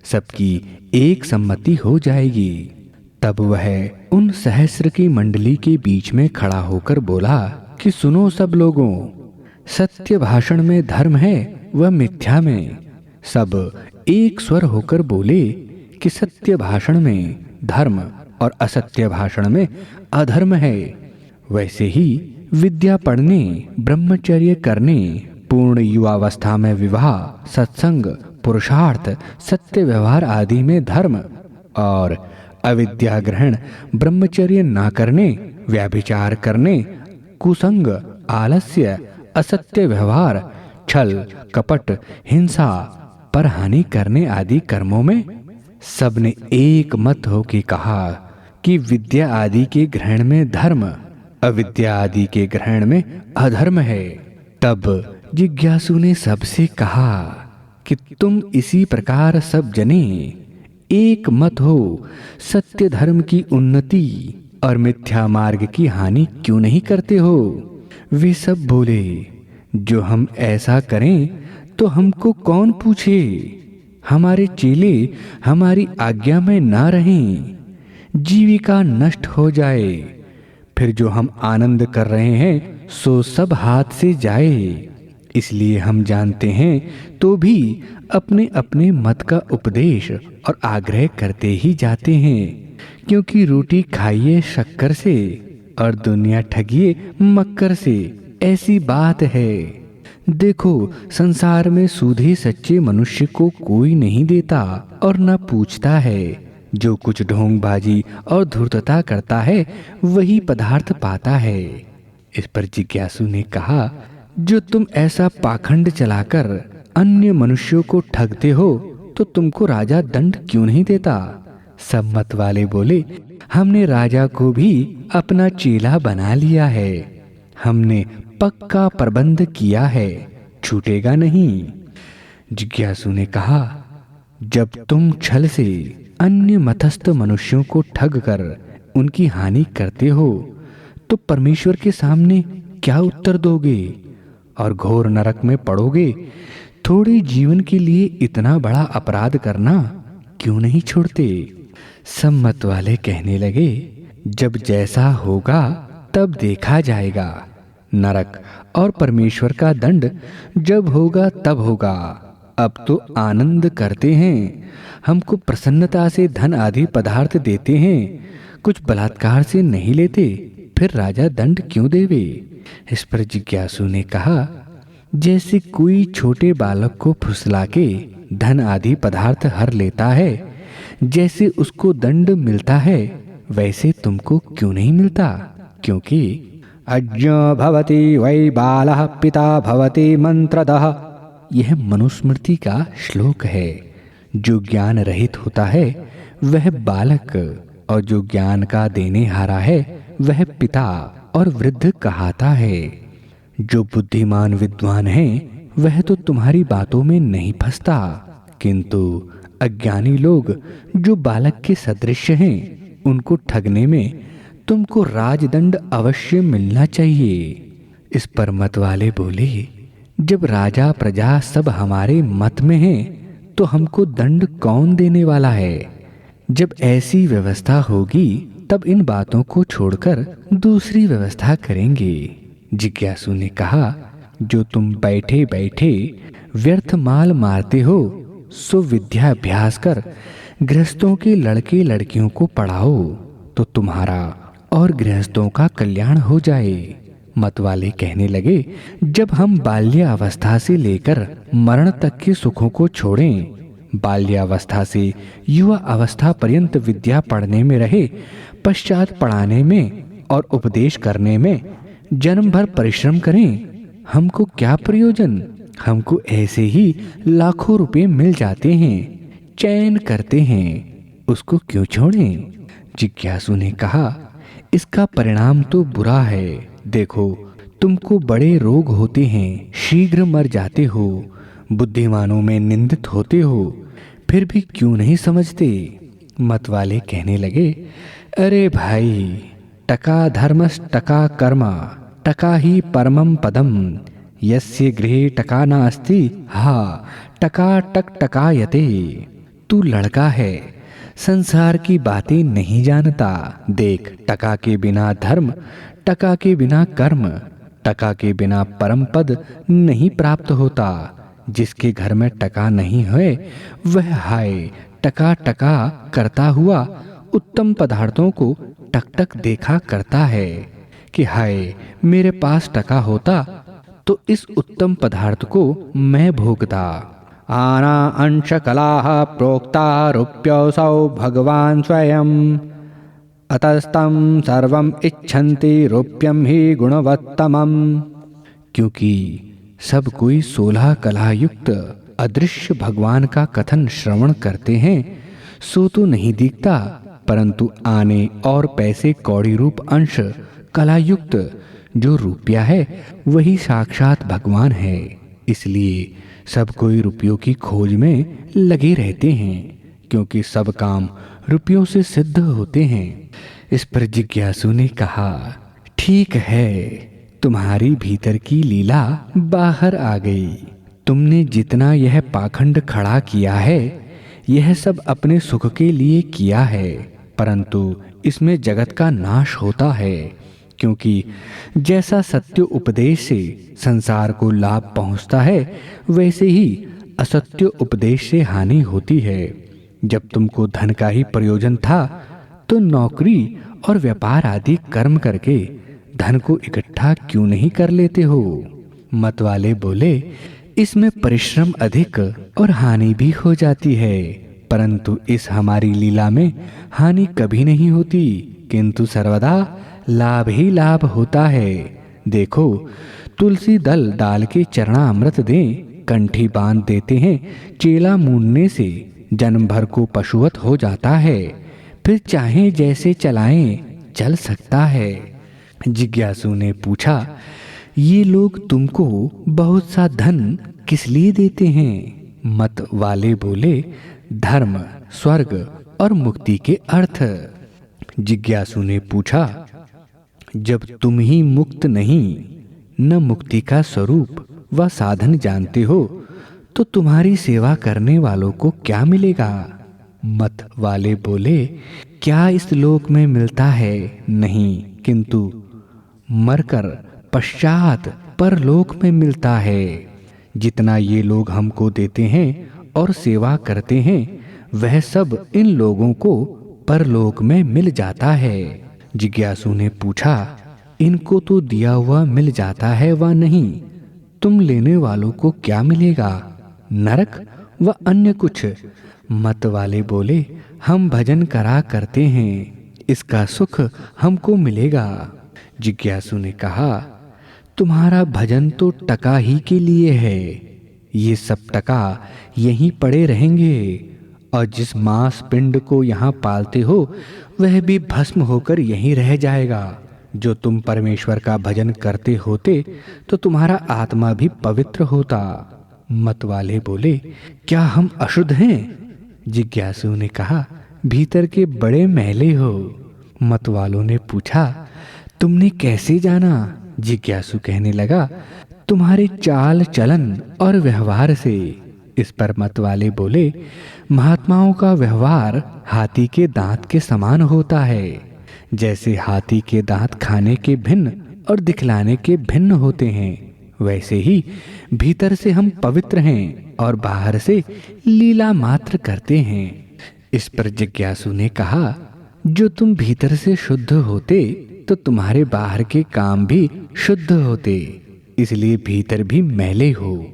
सबकी एक सम्मति हो जाएगी। तब वह उन सहस्र की मंडली के बीच में खड़ा होकर बोला कि सुनो सब लोगों, सत्य भाषण में धर्म है व मिथ्या में। सब एक स्वर होकर बोले कि सत्य भाषण में धर्म और असत्य भाषण में अधर्म है। वैसे ही विद्या पढ़ने, ब्रह्मचर्य करने, पूर्ण युवावस्था में विवाह, सत्संग, पुरुषार्थ, सत्य व्यवहार आदि में धर्म, और अविद्या ग्रहण, ब्रह्मचर्य ना करने, व्याभिचार करने, कुसंग, आलस्य, असत्य व्यवहार, छल, कपट, हिंसा, पर हानि करने आदि कर्मों में सबने एक मत होके कहा कि विद्या आदि के ग्रहण में धर्म, अविद्या आदि के ग्रहण में अधर्म है। तब जिज्ञासु ने सबसे कहा कि तुम इसी प्रकार सब जने एक मत हो, सत्य धर्म की उन्नति और मिथ्या मार्ग की हानि क्यों नहीं करते हो? वे सब बोले, जो हम ऐसा करें तो हमको कौन पूछे। हमारे चेले हमारी आज्ञा में ना रहें, जीविका नष्ट हो जाए, फिर जो हम आनंद कर रहे हैं सो सब हाथ से जाए। इसलिए हम जानते हैं तो भी अपने अपने मत का उपदेश और आग्रह करते ही जाते हैं, क्योंकि रोटी खाइए शक्कर से और दुनिया ठगिए मक्कर से, ऐसी बात है। देखो, संसार में सूधे सच्चे मनुष्य को कोई नहीं देता और न पूछता है। जो कुछ ढोंगबाजी और धूर्तता करता है वही पदार्थ पाता है। इस पर जिज्ञासु ने कहा, जो तुम ऐसा पाखंड चलाकर अन्य मनुष्यों को ठगते हो तो तुमको राजा दंड क्यों नहीं देता। सब मत वाले बोले, हमने राजा को भी अपना चेला बना लिया है, हमने पक्का प्रबंध किया है, छूटेगा नहीं। जिज्ञासु ने कहा, जब तुम छल से अन्य मतस्थ मनुष्यों को ठग कर उनकी हानि करते हो तो परमेश्वर के सामने क्या उत्तर दोगे और घोर नरक में पड़ोगे। थोड़े जीवन के लिए इतना बड़ा अपराध करना क्यों नहीं छोड़ते। सम्मत वाले कहने लगे, जब जैसा होगा तब देखा जाएगा। नरक और परमेश्वर का दंड जब होगा तब होगा। अब तो आनंद करते हैं, हमको प्रसन्नता से धन आदि पदार्थ देते हैं, कुछ बलात्कार से नहीं लेते, फिर राजा दंड क्यों देवे। इस पर जिज्ञासु ने कहा, जैसे कोई छोटे बालक को फुसला के धन आदि पदार्थ हर लेता है, जैसे उसको दंड मिलता है वैसे तुमको क्यों नहीं मिलता। क्योंकि अज्ञो भवति वै बालः पिता भवति मंत्रदः, यह मनुस्मृति का श्लोक है। जो ज्ञान रहित होता है वह बालक, और जो ज्ञान का देने हारा है वह पिता और वृद्ध कहाता है। जो बुद्धिमान विद्वान है वह तो तुम्हारी बातों में नहीं फंसता, किंतु अज्ञानी लोग जो बालक के सदृश हैं उनको ठगने में तुमको राजदंड अवश्य मिलना चाहिए। इस पर मत वाले बोले, जब राजा प्रजा सब हमारे मत में हैं तो हमको दंड कौन देने वाला है। जब ऐसी व्यवस्था होगी तब इन बातों को छोड़कर दूसरी व्यवस्था करेंगे। जिज्ञासु ने कहा, जो तुम बैठे बैठे व्यर्थ माल मारते हो सो विद्याभ्यास कर गृहस्थों के लड़के लड़कियों को पढ़ाओ तो तुम्हारा और गृहस्थों का कल्याण हो जाए। मत वाले कहने लगे, जब हम बाल्यावस्था से लेकर मरण तक के सुखों को छोड़ें, बाल्यावस्था से युवा अवस्था पर्यंत विद्या पढ़ने में रहे, पश्चात पढ़ाने में और उपदेश करने में जन्म भर परिश्रम करें, हमको क्या प्रयोजन। हमको ऐसे ही लाखों रुपए मिल जाते हैं, चयन करते हैं, उसको क्यों छोड़ें। जिज्ञासु ने कहा, इसका परिणाम तो बुरा है। देखो, तुमको बड़े रोग होते हैं, शीघ्र मर जाते हो, बुद्धिमानों में निंदित होते हो, फिर भी क्यों नहीं समझते। मत वाले कहने लगे, अरे भाई, टका धर्मस् टका कर्म, टका ही परमं पदम, यस्य गृहे टका नास्ति हा टका टक टकायते। तू लड़का है, संसार की बातें नहीं जानता। देख, टका के बिना धर्म, टका के बिना कर्म, टका के बिना परम पद नहीं प्राप्त होता। जिसके घर में टका नहीं है वह हाय टका टका करता हुआ उत्तम पदार्थों को टक टक देखा करता है कि हाय मेरे पास टका होता तो इस उत्तम पदार्थ को मैं भोगता। आना अंश कलाः प्रोक्ता रूप्योऽसौ भगवान स्वयं, अतस्तं सर्वं इच्छन्ति रूप्यं ही गुणवत्तमम्। क्योंकि सब कोई 16 कला युक्त अदृश्य भगवान का कथन श्रवण करते हैं, सो तो नहीं दिखता, परंतु आने और पैसे कौड़ी रूप अंश कलायुक्त जो रुपया है वही साक्षात भगवान है। इसलिए सब कोई रुपयों की खोज में लगे रहते हैं, क्योंकि सब काम रुपयों से सिद्ध होते हैं। इस पर जिज्ञासु ने कहा, ठीक है, तुम्हारी भीतर की लीला बाहर आ गई। तुमने जितना यह पाखंड खड़ा किया है, यह सब अपने सुख के लिए किया है, परंतु इसमें जगत का नाश होता है। क्योंकि जैसा सत्य उपदेश से संसार को लाभ पहुंचता है, वैसे ही असत्य उपदेश से हानि होती है। जब तुमको धन का ही प्रयोजन था, तो नौकरी और व्यापार आदि कर्म करके धन को इकट्ठा क्यों नहीं कर लेते हो? मतवाले बोले, इसमें परिश्रम अधिक और हानि भी हो जाती है, परंतु इस हमारी लीला में हानि कभी नहीं होती, किंतु सर्वदा लाभ ही लाभ होता है। देखो, तुलसी दल डाल के चरणामृत दें, कंठी बांध देते हैं, चेला मूंढने से जन्म भर को पशुवत हो जाता है, फिर चाहे जैसे चलाएं चल सकता है। जिज्ञासु ने पूछा, ये लोग तुमको बहुत सा धन किस लिए देते हैं? मत वाले बोले, धर्म, स्वर्ग और मुक्ति के अर्थ। जिज्ञासु ने पूछा, जब तुम ही मुक्त नहीं, न मुक्ति का स्वरूप व साधन जानते हो, तो तुम्हारी सेवा करने वालों को क्या मिलेगा? मत वाले बोले, क्या इस लोक में मिलता है? नहीं, किंतु मरकर पश्चात परलोक में मिलता है। जितना ये लोग हमको देते हैं और सेवा करते हैं, वह सब इन लोगों को परलोक में मिल जाता है। जिज्ञासु ने पूछा, इनको तो दिया हुआ मिल जाता है व नहीं, तुम लेने वालों को क्या मिलेगा? नरक व अन्य कुछ? मत वाले बोले, हम भजन करा करते हैं, इसका सुख हमको मिलेगा। जिज्ञासु ने कहा, तुम्हारा भजन तो टका ही के लिए है, ये सब टका यहीं पड़े रहेंगे, और जिस मांस पिंड को यहाँ पालते हो, वह भी भस्म होकर यहीं रह जाएगा। जो तुम परमेश्वर का भजन करते होते, तो तुम्हारा आत्मा भी पवित्र होता। मत वाले बोले, क्या हम अशुद्ध हैं? जिज्ञासु ने कहा, भीतर के बड़े मैले हो। मत वालों ने पूछा, तुमने कैसे जाना? जिज्ञासु कहने लगा, तुम्हारे चाल चलन और व्यवहार से। इस पर मत वाले बोले, महात्माओं का व्यवहार हाथी के दांत के समान होता है। जैसे हाथी के दांत खाने के भिन्न और दिखलाने के भिन्न होते हैं, वैसे ही भीतर से हम पवित्र हैं और बाहर से लीला मात्र करते हैं। इस पर जिज्ञासु ने कहा, जो तुम भीतर से शुद्ध होते, तो तुम्हारे बाहर के काम भी शुद्ध होते, इसलिए भीतर भी मैले हो।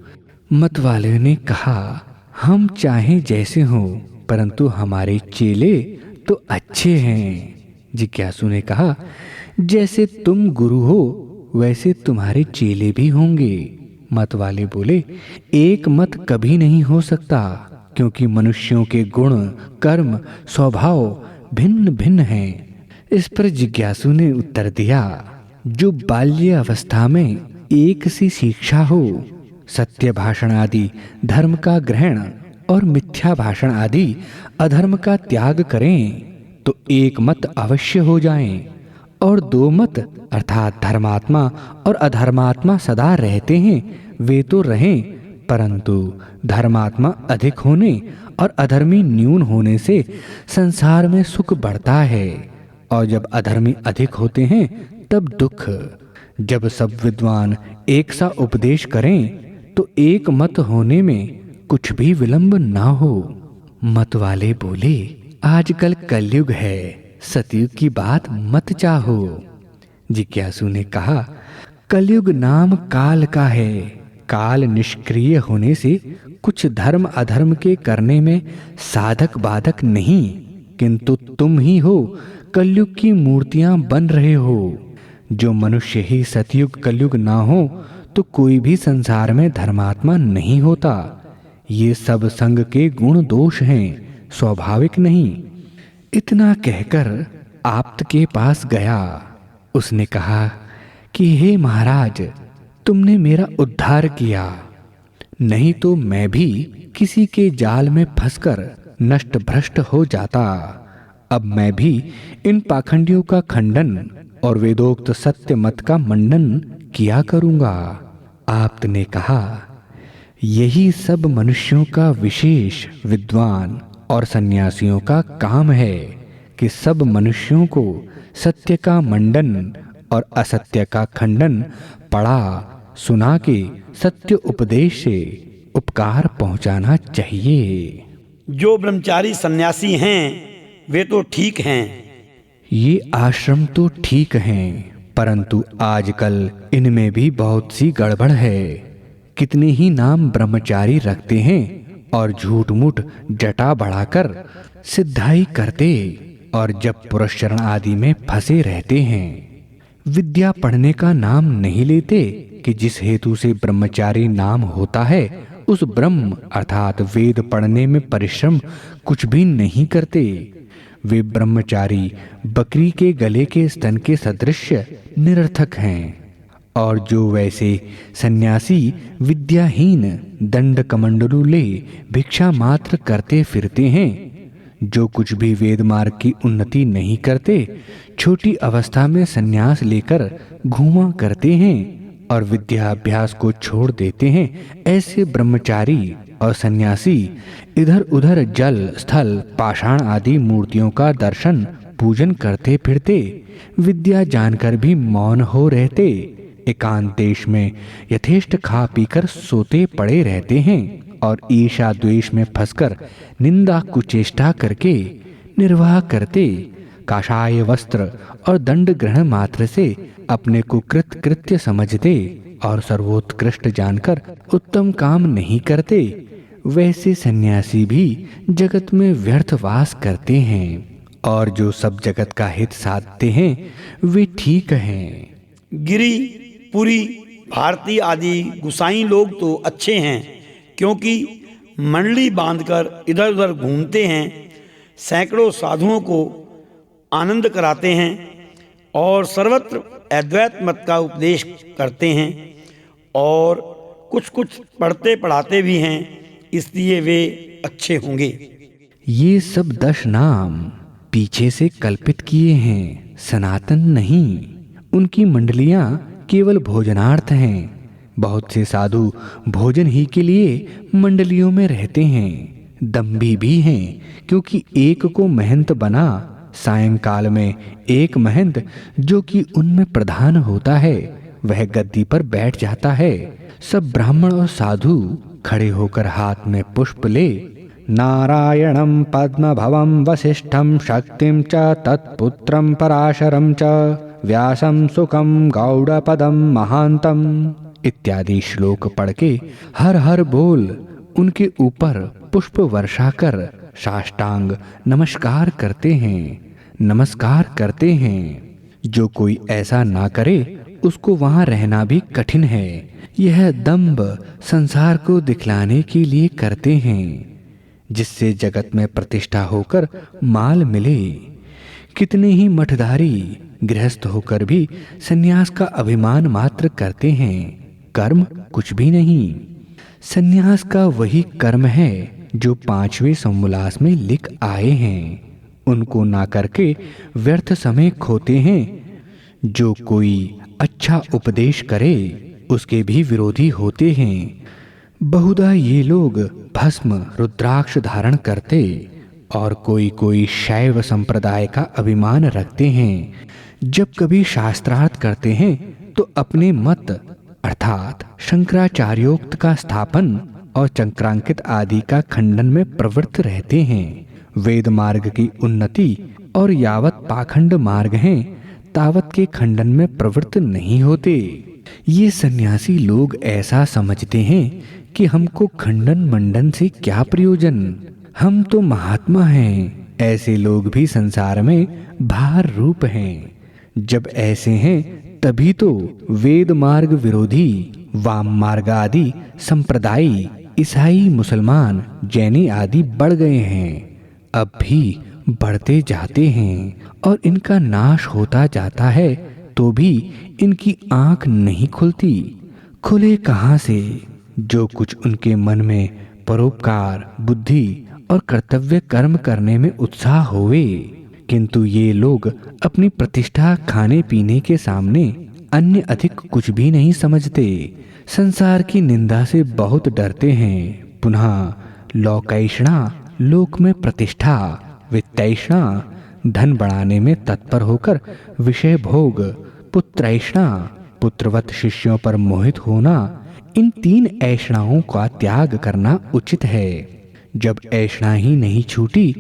मत वाले ने कहा, हम चाहे जैसे हों, परंतु हमारे चेले तो अच्छे हैं। जिज्ञासु ने कहा, जैसे तुम गुरु हो, वैसे तुम्हारे चेले भी होंगे। मत वाले बोले, एक मत कभी नहीं हो सकता, क्योंकि मनुष्यों के गुण, कर्म, स्वभाव भिन्न भिन्न हैं। इस पर जिज्ञासु ने उत्तर दिया, जो बाल्य अवस्था में एक सी शिक्षा हो, सत्य भाषण आदि धर्म का ग्रहण और मिथ्या भाषण आदि अधर्म का त्याग करें, तो एक मत अवश्य हो जाएं, और दो मत अर्थात धर्मात्मा और अधर्मात्मा सदा रहते हैं, वे तो रहें, परंतु धर्मात्मा अधिक होने और अधर्मी न्यून होने से संसार में सुख बढ़ता है, और जब अधर्मी अधिक होते हैं तब दुख। जब सब विद्वान एक सा उपदेश करें, तो एक मत होने में कुछ भी विलंब ना हो। मत वाले बोले, आजकल कलयुग है, सतयुग की बात मत चाहो। जिज्ञासु ने कहा, कलयुग नाम काल का है, काल निष्क्रिय होने से कुछ धर्म अधर्म के करने में साधक बाधक नहीं, किंतु तुम ही हो कलयुग की मूर्तियां बन रहे हो। जो मनुष्य ही सतयुग कलयुग ना हो, तो कोई भी संसार में धर्मात्मा नहीं होता। ये सब संग के गुण दोष हैं, स्वाभाविक नहीं। इतना कहकर आप्त के पास गया। उसने कहा कि हे महाराज, तुमने मेरा उद्धार किया, नहीं तो मैं भी किसी के जाल में फंसकर नष्ट भ्रष्ट हो जाता। अब मैं भी इन पाखंडियों का खंडन और वेदोक्त सत्य मत का मंडन किया करूंगा। आप्त ने कहा, यही सब मनुष्यों का विशेष विद्वान और सन्यासियों का काम है कि सब मनुष्यों को सत्य का मंडन और असत्य का खंडन पढ़ा सुना के सत्य उपदेश से उपकार पहुंचाना चाहिए। जो ब्रह्मचारी सन्यासी हैं वे तो ठीक हैं। ये आश्रम तो ठीक हैं, परंतु आजकल इनमें भी बहुत सी गड़बड़ है। कितने ही नाम ब्रह्मचारी रखते हैं और झूठ मूठ जटा बढ़ाकर सिद्धाई करते और जब पुरस्चरण आदि में फंसे रहते हैं। विद्या पढ़ने का नाम नहीं लेते कि जिस हेतु से ब्रह्मचारी नाम होता है उस ब्रह्म अर्थात वेद पढ़ने में परिश्रम कुछ भी नहीं करते। वे ब्रह्मचारी बकरी के गले के स्तन के सदृश निरर्थक हैं। और जो वैसे सन्यासी विद्याहीन दंड कमंडलू ले भिक्षा मात्र करते फिरते हैं, जो कुछ भी वेद मार्ग की उन्नति नहीं करते, छोटी अवस्था में सन्यास लेकर घूमा करते हैं और विद्याभ्यास को छोड़ देते हैं, ऐसे ब्रह्मचारी और सन्यासी इधर उधर जल स्थल पाषाण आदि मूर्तियों का दर्शन पूजन करते फिरते, विद्या जानकर भी मौन हो रहते, एकांत देश में यथेष्ट खा पीकर सोते पड़े रहते हैं और ईर्ष्या द्वेष में फंसकर निंदा कुचेष्टा करके निर्वाह करते, काषाय वस्त्र और दंड ग्रहण मात्र से अपने को कृत्य समझते और सर्वोत्कृष्ट जानकर उत्तम काम नहीं करते। वैसे सन्यासी भी जगत में व्यर्थ वास करते हैं और जो सब जगत का हित साधते हैं वे ठीक हैं। गिरी पुरी भारती आदि गुसाई लोग तो अच्छे हैं, क्योंकि मंडली बांधकर इधर उधर घूमते हैं, सैकड़ों साधुओं को आनंद कराते हैं और सर्वत्र अद्वैत मत का उपदेश करते हैं और कुछ कुछ पढ़ते पढ़ाते भी हैं, इसलिए वे अच्छे होंगे। ये सब 10 नाम पीछे से कल्पित किए हैं, सनातन नहीं। उनकी मंडलियां केवल भोजनार्थ हैं। बहुत से साधु भोजन ही के लिए मंडलियों में रहते हैं। दम्भी भी हैं, क्योंकि एक को महंत बना सायंकाल में एक महंत जो कि उनमें प्रधान होता है वह गद्दी पर बैठ जाता है। सब ब्राह्मण और साधु खड़े होकर हाथ में पुष्प ले नारायणं पद्मभवं वसिष्ठं शक्तिं च तत्पुत्रं पराशरं च व्यासं सुखं गौड़पदं महांतम इत्यादि श्लोक पढ़ के हर हर बोल उनके ऊपर पुष्प वर्षा कर साष्टांग नमस्कार करते हैं। जो कोई ऐसा ना करे उसको वहां रहना भी कठिन है। यह दंभ संसार को दिखलाने के लिए करते हैं, जिससे जगत में प्रतिष्ठा होकर माल मिले। कितने ही मठधारी गृहस्थ होकर भी सन्यास का अभिमान मात्र करते हैं, कर्म कुछ भी नहीं। सन्यास का वही कर्म है जो 5वें समोल्लास में लिख आए हैं, उनको ना करके व्यर्थ समय खोते हैं। जो कोई अच्छा उपदेश करे उसके भी विरोधी होते हैं। बहुधा ये लोग भस्म रुद्राक्ष धारण करते और कोई शैव संप्रदाय का अभिमान रखते हैं। जब कभी शास्त्रार्थ करते हैं तो अपने मत अर्थात शंकराचार्योक्त का स्थापन और चक्रांकित आदि का खंडन में प्रवृत्त रहते हैं। वेद मार्ग की उन्नति और यावत पाखंड मार्ग हैं तावत के खंडन में प्रवृत्त नहीं होते। ये सन्यासी लोग ऐसा समझते हैं कि हमको खंडन मंडन से क्या प्रयोजन, हम तो महात्मा हैं। ऐसे लोग भी संसार में भार रूप हैं। जब ऐसे हैं तभी तो वेद मार्ग विरोधी वाम मार्ग आदि संप्रदायी ईसाई मुसलमान जैनी आदि बढ़ गए हैं, अब भी बढ़ते जाते हैं और इनका नाश होता जाता है, तो भी इनकी आंख नहीं खुलती। खुले कहाँ से? जो कुछ उनके मन में परोपकार बुद्धि और कर्तव्य कर्म करने में उत्साह होवे। किंतु ये लोग अपनी प्रतिष्ठा खाने पीने के सामने अन्य अधिक कुछ भी नहीं समझते। संसार की निंदा से बहुत डरते हैं। पुनः लौकैषणा, लोक में प्रतिष्ठा, वित्तैषणा, धन बढ़ाने में तत्पर होकर विषय भोग, पुत्रैषणा, पुत्रवत शिष्यों पर मोहित होना, इन 3 ऐषणाओं का त्याग करना उचित है। जब ऐषणा ही नहीं छूटी,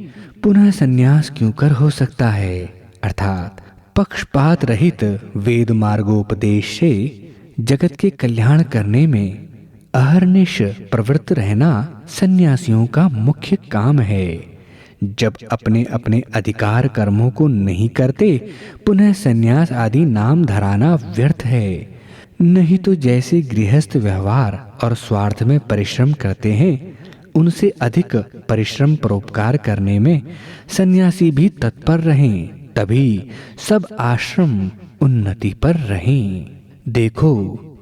पुनः संन्यास क्यों कर हो सकता है? अर्थात पक्षपात रहित वेद मार्गोपदेश से जगत के कल्याण करने में अहर्निश प्रवृत्त रहना सन्यासियों का मुख्य काम है। जब अपने अपने अधिकार कर्मों को नहीं करते, पुनः सन्यास आदि नाम धराना व्यर्थ है। नहीं तो जैसे गृहस्थ व्यवहार और स्वार्थ में परिश्रम करते हैं, उनसे अधिक परिश्रम परोपकार करने में सन्यासी भी तत्पर रहें, तभी सब आश्रम उन्नति पर रहें। देखो,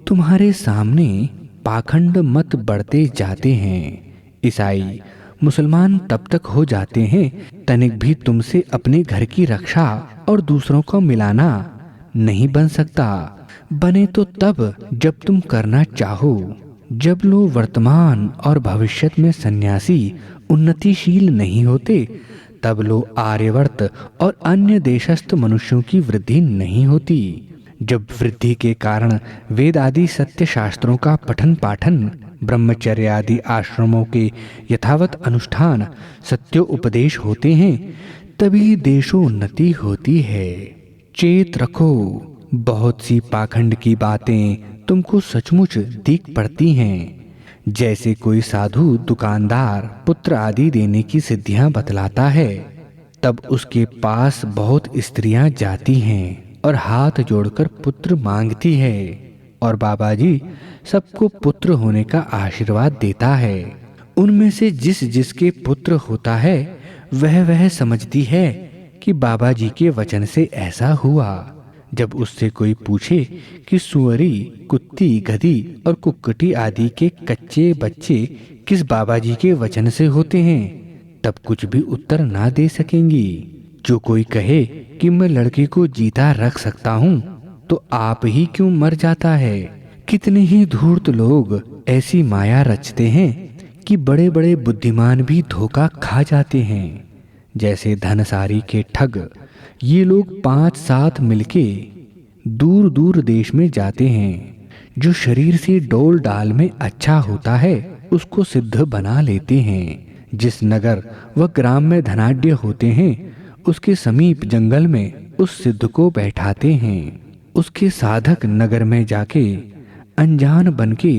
तुम्हारे सामने पाखंड मत बढ़ते जाते हैं। ईसाई मुसलमान तब तक हो जाते हैं तनिक भी तुमसे अपने घर की रक्षा और दूसरों को मिलाना नहीं बन सकता। बने तो तब जब तुम करना चाहो। जब लोग वर्तमान और भविष्यत में सन्यासी उन्नतिशील नहीं होते, तब लोग आर्यवर्त और अन्य देशस्थ मनुष्यों की वृद्धि नहीं होती। जब वृद्धि के कारण वेद आदि सत्य शास्त्रों का पठन पाठन, ब्रह्मचर्य आदि आश्रमों के यथावत अनुष्ठान, सत्योपदेश होते हैं, तभी देशोन्नति होती है। चेत रखो, बहुत सी पाखंड की बातें तुमको सचमुच दिख पड़ती हैं। जैसे कोई साधु दुकानदार पुत्र आदि देने की सिद्धियां बतलाता है, तब उसके पास बहुत स्त्रियां जाती हैं और हाथ जोड़कर पुत्र मांगती है, और बाबा जी सबको पुत्र होने का आशीर्वाद देता है। उनमें से जिस जिसके पुत्र होता है, वह समझती है कि बाबा जी के वचन से ऐसा हुआ। जब उससे कोई पूछे कि सुअरी, कुत्ती, गधी और कुक्कटी आदि के कच्चे बच्चे किस बाबा जी के वचन से होते हैं, तब कुछ भी उत्तर ना दे सकेंगी। जो कोई कहे कि मैं लड़के को जीता रख सकता हूँ, तो आप ही क्यों मर जाता है? कितने ही धूर्त लोग ऐसी माया रचते हैं कि बड़े बड़े बुद्धिमान भी धोखा खा जाते हैं। जैसे धनसारी के ठग, ये लोग 5-7 मिलके दूर दूर देश में जाते हैं। जो शरीर से डोल डाल में अच्छा होता है, उसको सिद्ध बना लेते हैं। जिस नगर व ग्राम में धनाढ्य होते हैं, उसके समीप जंगल में उस सिद्ध को बैठाते हैं। उसके साधक नगर में जाके अनजान बनके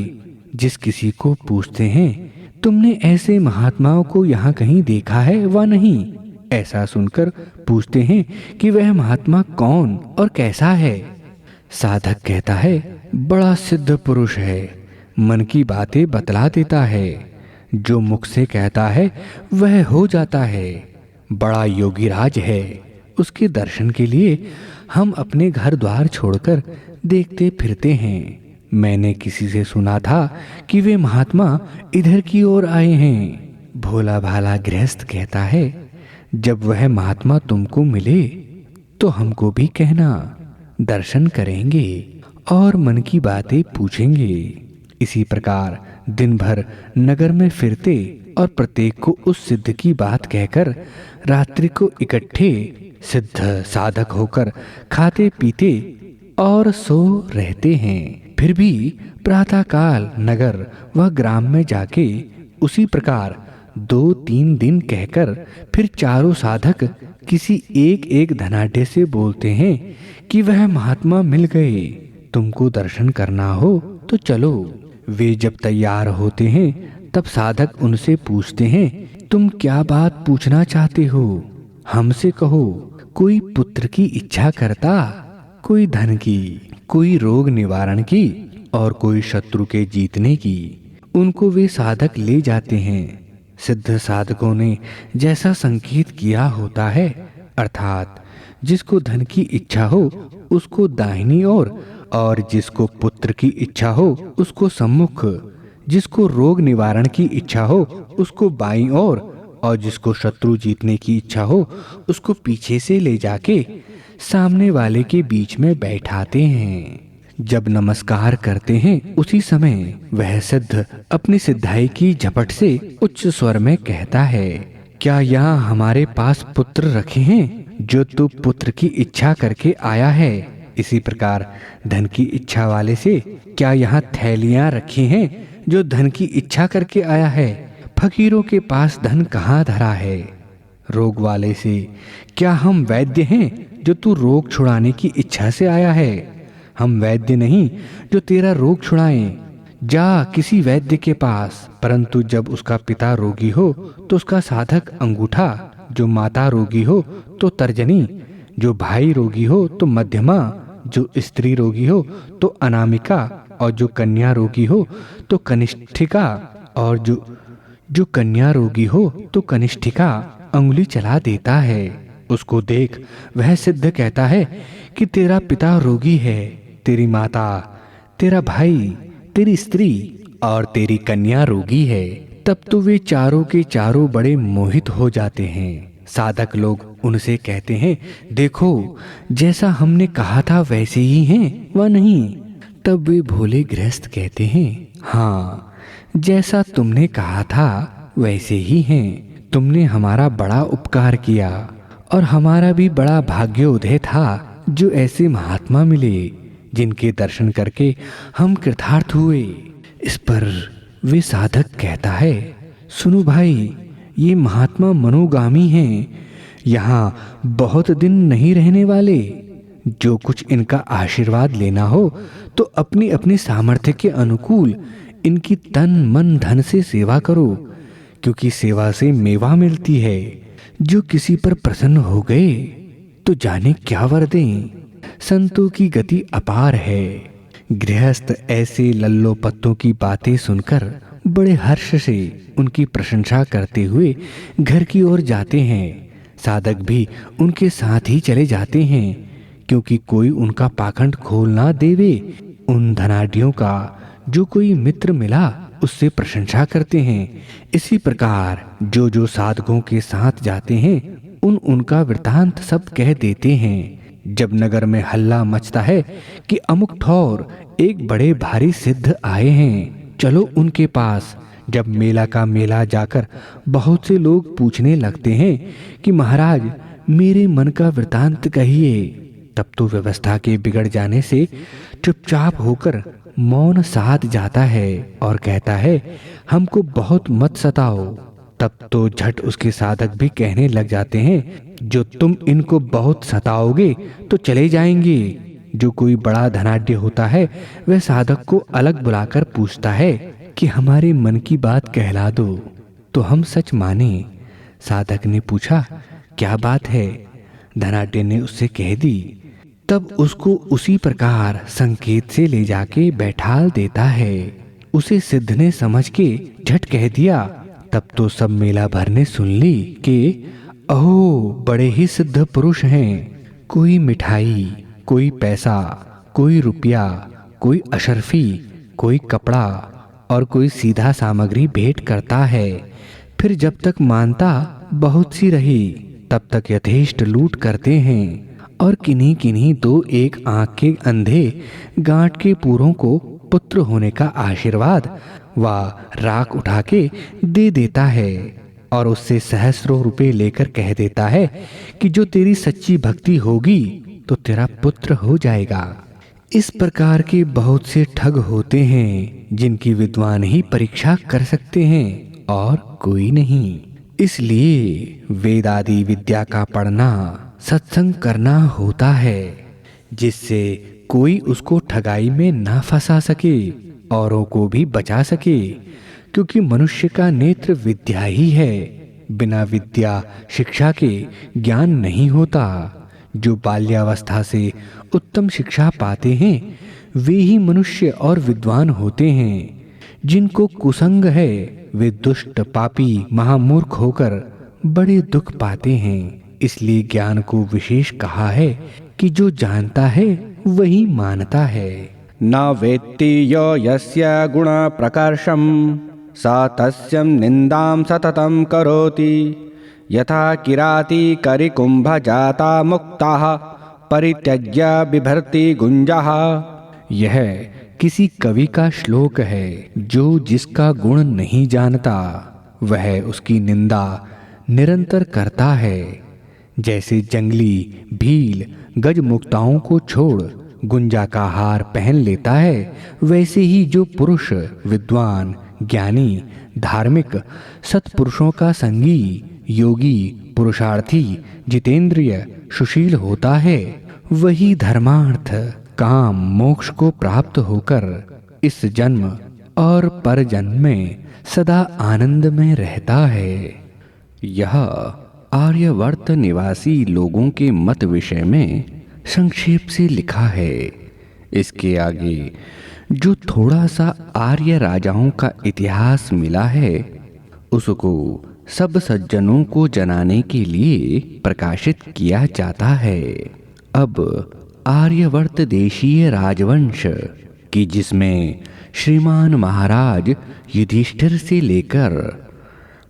जिस किसी को पूछते हैं, तुमने ऐसे महात्माओं को यहाँ कहीं देखा है व नहीं? ऐसा सुनकर पूछते हैं कि वह महात्मा कौन और कैसा है? साधक कहता है, बड़ा सिद्ध पुरुष है, मन की बातें बतला देता है, जो मुख से कहता है वह हो जाता है, बड़ा योगीराज है। उसके दर्शन के लिए हम अपने घर द्वार छोड़कर देखते फिरते हैं। मैंने किसी से सुना था कि वे महात्मा इधर की ओर आए हैं। भोला भाला गृहस्थ कहता है, जब वह महात्मा तुमको मिले तो हमको भी कहना, दर्शन करेंगे और मन की बातें पूछेंगे। इसी प्रकार दिन भर नगर में फिरते और प्रत्येक को उस सिद्ध की बात कहकर रात्रि को इकट्ठे सिद्ध साधक होकर खाते पीते और सो रहते हैं। फिर भी प्रातःकाल नगर व ग्राम में जाके उसी प्रकार 2-3 दिन कहकर फिर चारों साधक किसी एक एक धनाढ्य से बोलते हैं कि वह महात्मा मिल गए, तुमको दर्शन करना हो तो चलो। वे जब तैयार होते हैं तब साधक उनसे पूछते हैं, तुम क्या बात पूछना चाहते हो? हमसे कहो। कोई पुत्र की इच्छा करता, कोई धन की, कोई रोग निवारण की और कोई शत्रु के जीतने की। उनको वे साधक ले जाते हैं। सिद्ध साधकों ने जैसा संकेत किया होता है, अर्थात जिसको धन की इच्छा हो उसको दाहिनी ओर और जिसको पुत्र की इच्छा हो उसको सम्मुख, जिसको रोग निवारण की इच्छा हो उसको बाईं ओर और जिसको शत्रु जीतने की इच्छा हो उसको पीछे से ले जाके सामने वाले के बीच में बैठाते हैं। जब नमस्कार करते हैं उसी समय वह सिद्ध अपनी सिद्धाई की झपट से उच्च स्वर में कहता है, क्या यहाँ हमारे पास पुत्र रखे हैं जो तू पुत्र की इच्छा करके आया है? इसी प्रकार धन की इच्छा वाले से, क्या यहाँ थैलियां रखी हैं जो धन की इच्छा करके आया है? फकीरों के पास धन कहाँ धरा है? रोग वाले से, क्या हम वैद्य हैं जो तू रोग छुड़ाने की इच्छा से आया है? हम वैद्य नहीं जो तेरा रोग छुड़ाएं। जा किसी वैद्य के पास, परंतु जब उसका पिता रोगी हो तो उसका साधक अंगूठा, जो माता रोगी हो तो तर्जनी, जो भाई रोगी हो तो मध्यमा, जो स्त्री रोगी हो तो अनामिका, और जो कन्या रोगी हो तो कनिष्ठिका, और जो कन्या रोगी हो तो कनिष्ठिका अंगुली चला देता है। उसको देख वह सिद्ध कहता है कि तेरा पिता रोगी है, तेरी माता, तेरा भाई, तेरी स्त्री और तेरी कन्या रोगी है। तब तो वे चारों के चारों बड़े मोहित हो जाते हैं। साधक लोग उनसे कहते हैं, देखो जैसा हमने कहा था वैसे ही हैं व नहीं? तब वे भोले गृहस्थ कहते हैं, हाँ, जैसा तुमने कहा था वैसे ही हैं। तुमने हमारा बड़ा उपकार किया और हमारा भी बड़ा भाग्योदय था जो ऐसे महात्मा मिले जिनके दर्शन करके हम कृतार्थ हुए। इस पर वे साधक कहता है, सुनो भाई, ये महात्मा मनोगामी हैं, यहाँ बहुत दिन नहीं रहने वाले। जो कुछ इनका आशीर्वाद लेना हो तो अपनी अपनी सामर्थ्य के अनुकूल इनकी तन मन धन से सेवा करो, क्योंकि सेवा से मेवा मिलती है। जो किसी पर प्रसन्न हो गए तो जाने क्या वर दें। संतों की गति अपार है। गृहस्थ ऐसे लल्लो पत्तों की बातें सुनकर बड़े हर्ष से उनकी प्रशंसा करते हुए घर की ओर जाते हैं। साधक भी उनके साथ ही चले जाते हैं, क्योंकि कोई उनका पाखंड खोल ना देवे। उन धनाढ्यों का जो कोई मित्र मिला उससे प्रशंसा करते हैं। इसी प्रकार जो जो साधकों के साथ जाते हैं उनका वृतांत सब कह देते हैं। जब नगर में हल्ला मचता है कि अमुक ठौर एक बड़े भारी सिद्ध आए हैं, चलो उनके पास। जब मेला का मेला जाकर बहुत से लोग पूछने लगते हैं कि महाराज मेरे मन का वृतांत कहिए, तब तो व्यवस्था के बिगड़ जाने से चुपचाप होकर मौन साध जाता है और कहता है, हमको बहुत मत सताओ। तब तो झट उसके साधक भी कहने लग जाते हैं, जो तुम इनको बहुत सताओगे तो चले जाएंगे। जो कोई बड़ा धनाढ्य होता है वह साधक को अलग बुलाकर पूछता है कि हमारे मन की बात कहला दो तो हम सच माने। साधक ने पूछा, क्या बात है? धनाढ्य ने उससे कह दी। तब उसको उसी प्रकार संकेत से ले जाके बैठाल देता है। उसे सिद्ध ने समझ के झट कह दिया। तब तो सब मेला भर ने सुन ली कि अहो बड़े ही सिद्ध पुरुष हैं। कोई मिठाई, कोई पैसा, कोई रुपया, कोई अशर्फी, कोई कपड़ा और कोई सीधा सामग्री भेंट करता है। फिर जब तक मानता बहुत सी रही तब तक यथेष्ट लूट करते हैं। और किन्हीं किन्हीं दो एक आंख के अंधे गांठ के पूरों को पुत्र होने का आशीर्वाद व राख उठा के दे देता है और उससे सहस्रों रुपए लेकर कह देता है कि जो तेरी सच्ची भक्ति होगी तो तेरा पुत्र हो जाएगा। इस प्रकार के बहुत से ठग होते हैं जिनकी विद्वान ही परीक्षा कर सकते हैं और कोई नहीं। इसलिए वेद आदि विद्या का पढ़ना, सत्संग करना होता है, जिससे कोई उसको ठगाई में ना फंसा सके, औरों को भी बचा सके। क्योंकि मनुष्य का नेत्र विद्या ही है। बिना विद्या शिक्षा के ज्ञान नहीं होता। जो बाल्यावस्था से उत्तम शिक्षा पाते हैं वे ही मनुष्य और विद्वान होते हैं। जिनको कुसंग है वे दुष्ट पापी महामूर्ख होकर बड़े दुख पाते हैं। इसलिए ज्ञान को विशेष कहा है कि जो जानता है वही मानता है। न वेत्ति यो यस्य गुण प्रकर्षम स तस्यं निंदां सततं करोति। यथा किराती करिकुंभ जाता मुक्ताः परित्यज्य बिभर्ति गुंजः। यह किसी कवि का श्लोक है। जो जिसका गुण नहीं जानता वह उसकी निंदा निरंतर करता है। जैसे जंगली भील गजमुक्ताओं को छोड़ गुंजा का हार पहन लेता है, वैसे ही जो पुरुष विद्वान ज्ञानी धार्मिक सत्पुरुषों का संगी योगी पुरुषार्थी जितेंद्रिय सुशील होता है, वही धर्मार्थ काम मोक्ष को प्राप्त होकर इस जन्म और पर जन्म में सदा आनंद में रहता है। यह आर्यवर्त निवासी लोगों के मत विषय में संक्षेप से लिखा है। इसके आगे जो थोड़ा सा आर्य राजाओं का इतिहास मिला है, उसको सब सज्जनों को जनाने के लिए प्रकाशित किया जाता है। अब आर्यवर्त देशीय राजवंश की, जिसमें श्रीमान महाराज युधिष्ठिर से लेकर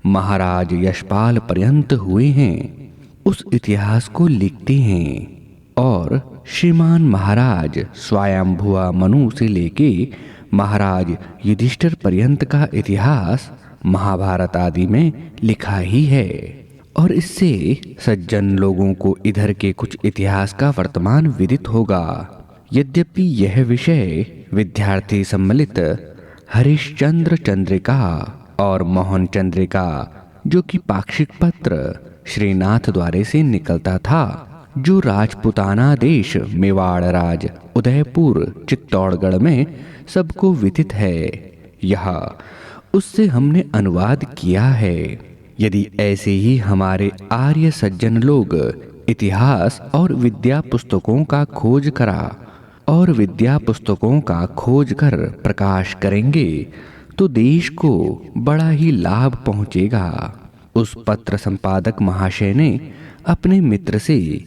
महाराज यशपाल पर्यंत हुए हैं, उस इतिहास को लिखते हैं। और श्रीमान महाराज स्वयंभुआ मनु से लेके महाराज युधिष्ठिर पर्यंत का इतिहास महाभारत आदि में लिखा ही है। और इससे सज्जन लोगों को इधर के कुछ इतिहास का वर्तमान विदित होगा। यद्यपि यह विषय विद्यार्थी सम्मिलित हरिश्चंद्र चंद्रिका और मोहन चंद्रिका, जो कि पाक्षिक पत्र श्रीनाथ द्वारे से निकलता था, जो राजपुताना देश मेवाड़ राज उदयपुर चित्तौड़गढ़ में सबको विदित है, यह उससे हमने अनुवाद किया है। यदि ऐसे ही हमारे आर्य सज्जन लोग इतिहास और विद्या पुस्तकों का खोज कर प्रकाश करेंगे तो देश को बड़ा ही लाभ पहुंचेगा। उस पत्र संपादक महाशय ने अपने मित्र से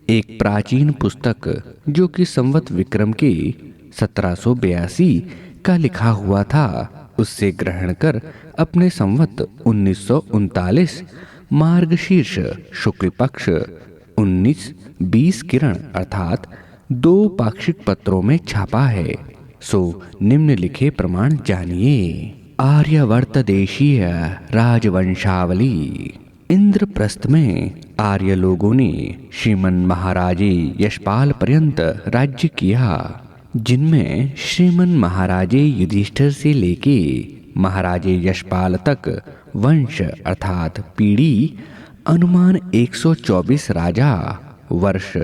एक प्राचीन पुस्तक, जो कि संवत विक्रम के 1782 का लिखा हुआ था, उससे ग्रहण कर अपने संवत 1939 मार्गशीर्ष शुक्ल पक्ष 19-20 किरण अर्थात 2 पाक्षिक पत्रों में छापा है। सो निम्नलिखे प्रमाण जानिए। आर्यवर्त देशीय राजवंशावली। इंद्रप्रस्थ में आर्य लोगों ने श्रीमन महाराजे यशपाल पर्यंत राज्य किया, जिनमें श्रीमन महाराजे युधिष्ठिर से लेके महाराजे यशपाल तक वंश अर्थात पीढ़ी अनुमान 124 राजा, वर्ष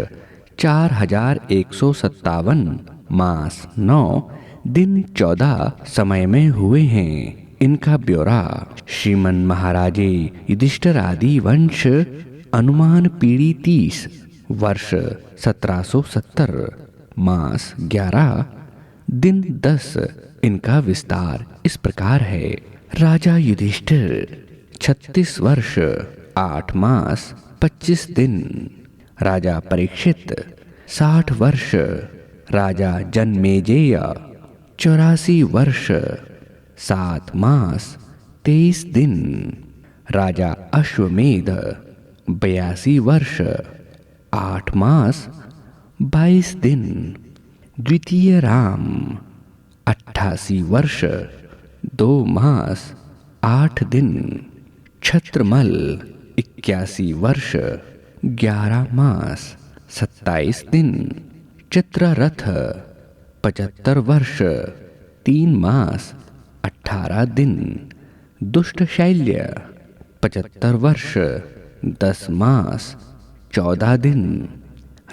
4157, मास 9, दिन 14 समय में हुए हैं। इनका ब्यौरा श्रीमन महाराजे युधिष्ठिर आदि वंश अनुमान पीढ़ी 30, वर्ष 1770, मास 11, दिन 10। इनका विस्तार इस प्रकार है। राजा युधिष्ठिर 36 वर्ष 8 मास 25 दिन। राजा परीक्षित 60 वर्ष। राजा जन्मेजय 84 वर्ष 7 मास 23 दिन। राजा अश्वमेध 82 वर्ष 8 मास 22 दिन। द्वितीय राम 88 वर्ष 2 मास 8 दिन। छत्रमल 81 वर्ष 11 मास 27 दिन। चित्ररथ 75 वर्ष 3 मास 18 दिन। दुष्टशैल्य 75 वर्ष 10 मास 14 दिन।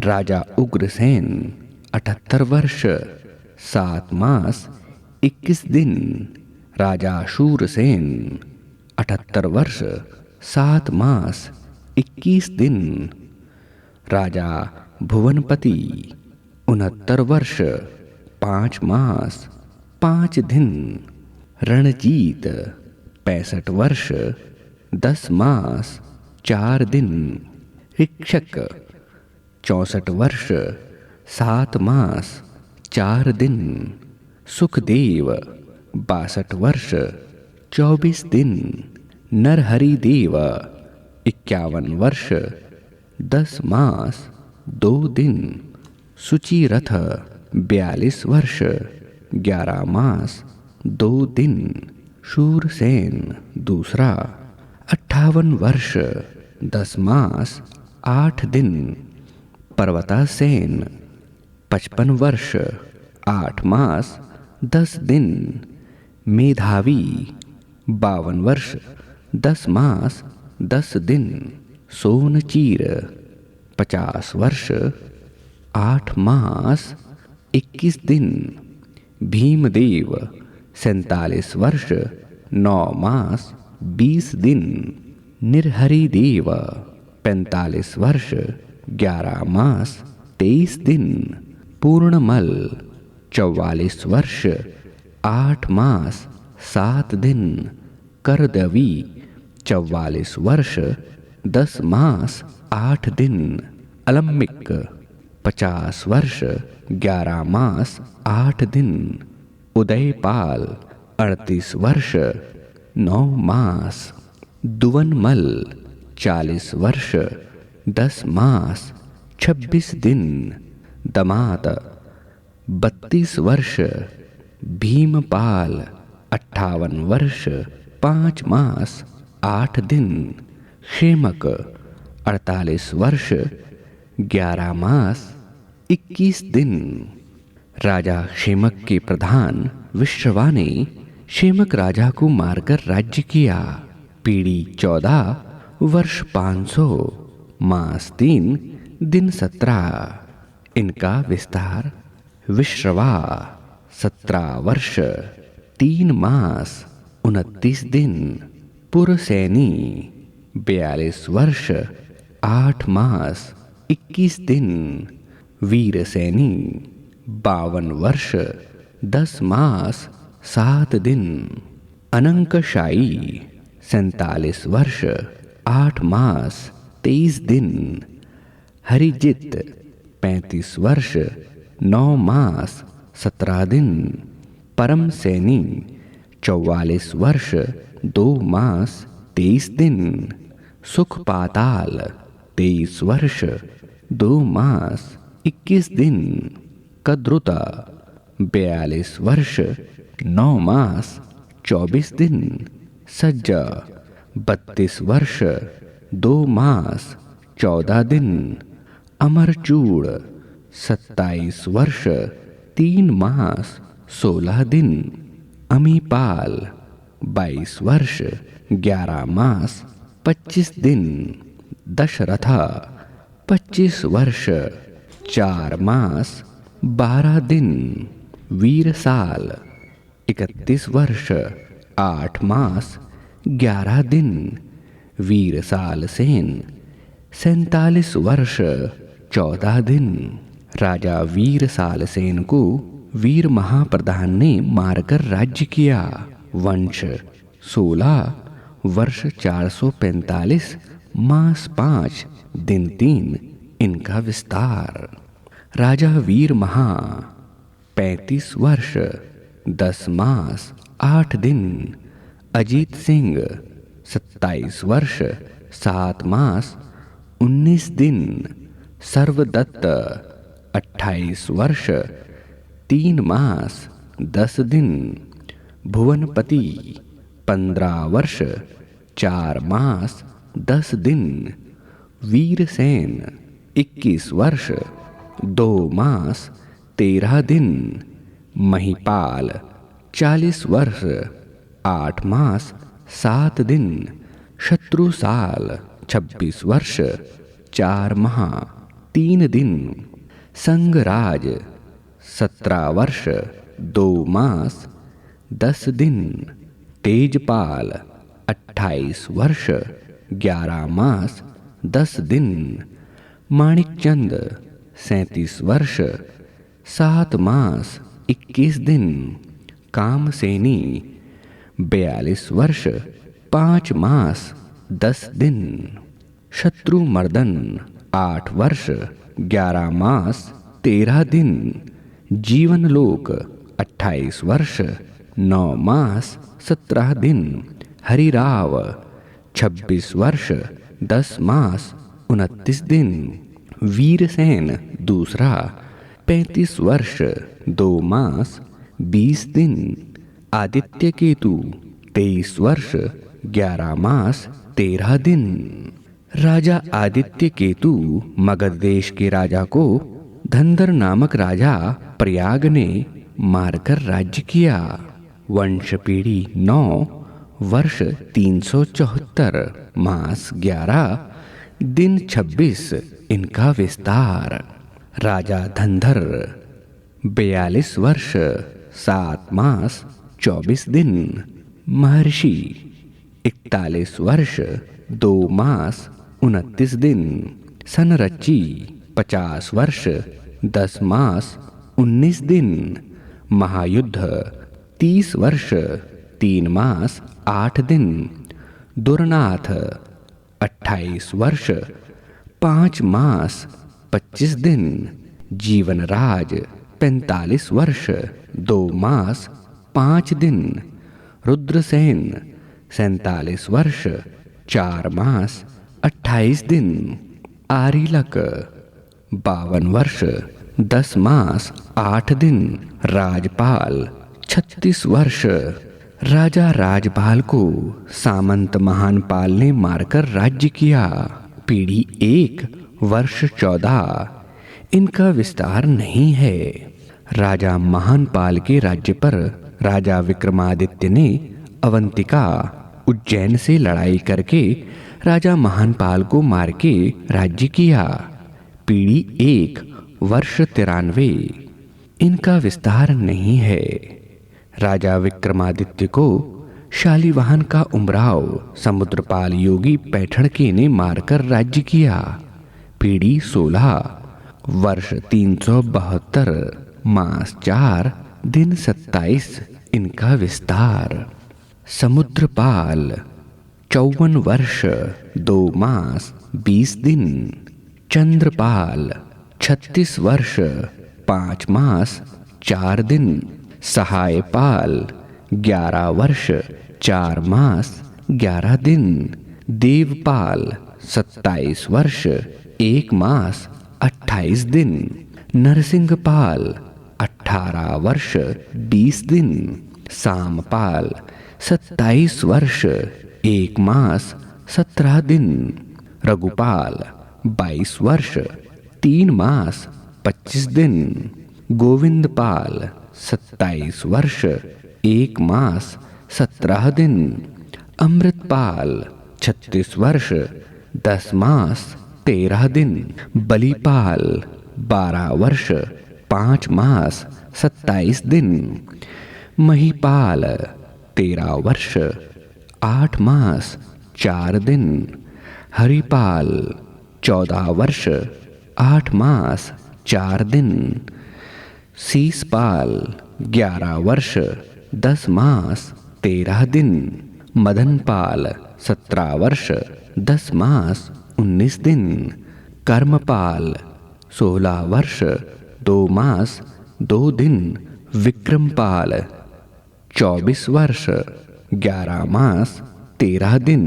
राजा उग्रसेन 78 वर्ष 7 मास 21 दिन। राजा शूरसेन 78 वर्ष 7 मास 21 दिन। राजा भुवनपति 69 वर्ष 5 मास 5 दिन। रणजीत 65 वर्ष 10 मास 4 दिन। ऋक्षक 64 वर्ष 7 मास 4 दिन। सुखदेव 62 वर्ष 24 दिन। नरहरिदेव 51 वर्ष 10 मास 2 दिन। सुचिरथ 42 वर्ष 11 मास 2 दिन। शूरसेन दूसरा 58 वर्ष 10 मास 8 दिन। पर्वतासेन 55 वर्ष 8 मास 10 दिन। मेधावी 52 वर्ष 10 मास 10 दिन। सोनचीर 50 वर्ष 8 मास 21 दिन। भीमदेव 47 वर्ष 9 मास 20 दिन। निर्हरिदेव 45 वर्ष 11 मास 23 दिन। पूर्णमल 44 वर्ष 8 मास 7 दिन। करदवी 44 वर्ष 10 मास 8 दिन। अलम्बिक 50 वर्ष 11 मास 8 दिन। उदयपाल 38 वर्ष 9 मास। दुवनमल 40 वर्ष 10 मास 26 दिन। दमात 32 वर्ष। भीमपाल 58 वर्ष 5 मास 8 दिन। क्षेमक 48 वर्ष 11 मास 21 दिन। राजा क्षेमक के प्रधान विश्रवा ने क्षेमक राजा को मारकर राज्य किया। पीढ़ी 14 वर्ष 500 मास 3 दिन 17। इनका विस्तार। विश्रवा 17 वर्ष 3 मास 29 दिन। पुरसैनी 42 वर्ष 8 मास 21 दिन। वीरसैनी 52 वर्ष 10 मास 7 दिन। अनंकशाई 47 वर्ष 8 मास 23 दिन। हरिजित 35 वर्ष 9 मास 17 दिन। परमसैनी 44 वर्ष 2 मास 23 दिन। सुखपाताल 23 वर्ष 2 मास 21 दिन। कद्रुता 42 वर्ष 9 मास 24 दिन। सज्जा 32 वर्ष 2 मास 14 दिन। अमरचूड़ 27 वर्ष 3 मास 16 दिन। अमीपाल 22 वर्ष 11 मास 25 दिन। दशरथा 25 वर्ष 4 मास 12 दिन। वीरसाल 31 वर्ष 8 मास 11 दिन। वीरसाल सेन 47 वर्ष 14 दिन। राजा वीरसाल सेन को वीर महाप्रधान ने मारकर राज्य किया। वंश 16 वर्ष 445 मास 5 दिन 3। इनका विस्तार। राजा वीर महा 35 वर्ष 10 मास 8 दिन। अजीत सिंह 27 वर्ष 7 मास 19 दिन। सर्वदत्त 28 वर्ष 3 मास 10 दिन। भुवनपति 15 वर्ष 4 मास 10 दिन। वीरसेन 21 वर्ष 2 मास 13 दिन। महिपाल 40 वर्ष 8 मास 7 दिन। शत्रुसाल 26 वर्ष 4 माह 3 दिन। संगराज 17 वर्ष 2 मास 10 दिन। तेजपाल 28 वर्ष 11 मास 10 दिन। माणिकचंद 37 वर्ष 7 मास 21 दिन। कामसेनी 42 वर्ष 5 मास 10 दिन। शत्रुमर्दन 8 वर्ष 11 मास 13 दिन। जीवनलोक 28 वर्ष 9 मास 17 दिन। हरिराव 26 वर्ष 10 मास 29 दिन। वीरसेन दूसरा 35 वर्ष 2 मास 20 दिन। आदित्य केतु 23 वर्ष 11 मास 13 दिन। राजा आदित्य केतु मगध देश के राजा को धंधर नामक राजा प्रयाग ने मारकर राज्य किया। वंश पीढ़ी 9 वर्ष 374 मास 11 दिन 26 इनका विस्तार। राजा धंधर 42 वर्ष 7 मास 24 दिन। महर्षि 41 वर्ष 2 मास 29 दिन। संरची 50 वर्ष 10 मास 19 दिन। महायुद्ध 30 वर्ष 3 मास 8 दिन। दुर्नाथ 28 वर्ष 5 मास 25 दिन। जीवनराज 45 वर्ष 2 मास 5 दिन। रुद्रसेन 47 वर्ष 4 मास 28 दिन। आरिलक 52 वर्ष 10 मास 8 दिन। राजपाल 36 वर्ष। राजा राजपाल को सामंत महानपाल ने मारकर राज्य किया। पीढ़ी 1 वर्ष 14 इनका विस्तार नहीं है। राजा महानपाल के राज्य पर राजा विक्रमादित्य ने अवंतिका उज्जैन से लड़ाई करके राजा महानपाल को मार के राज्य किया। पीढ़ी 1 वर्ष 93 इनका विस्तार नहीं है। राजा विक्रमादित्य को शालिवाहन का उमराव समुद्रपाल योगी पैठणके ने मारकर राज्य किया। पीढ़ी 16 वर्ष 372 मास 4 दिन 27 इनका विस्तार। समुद्रपाल 54 वर्ष 2 मास 20 दिन। चंद्रपाल 36 वर्ष 5 मास 4 दिन। सहायपाल 11 वर्ष 4 मास 11 दिन। देवपाल 27 वर्ष 1 मास 28 दिन। नरसिंहपाल 18 वर्ष 20 दिन। सामपाल 27 वर्ष 1 मास 17 दिन। रघुपाल 22 वर्ष 3 मास 25 दिन। गोविंदपाल 27 वर्ष 1 मास 17 दिन। अमृतपाल 36 वर्ष 10 मास 13 दिन। बलिपाल 12 वर्ष 5 मास 27 दिन। महीपाल 13 वर्ष 8 मास 4 दिन। हरिपाल 14 वर्ष 8 मास 4 दिन। शीसपाल 11 वर्ष 10 मास 13 दिन। मदनपाल 17 वर्ष 10 मास 19 दिन। कर्मपाल 16 वर्ष 2 मास 2 दिन। विक्रमपाल 24 वर्ष 11 मास 13 दिन।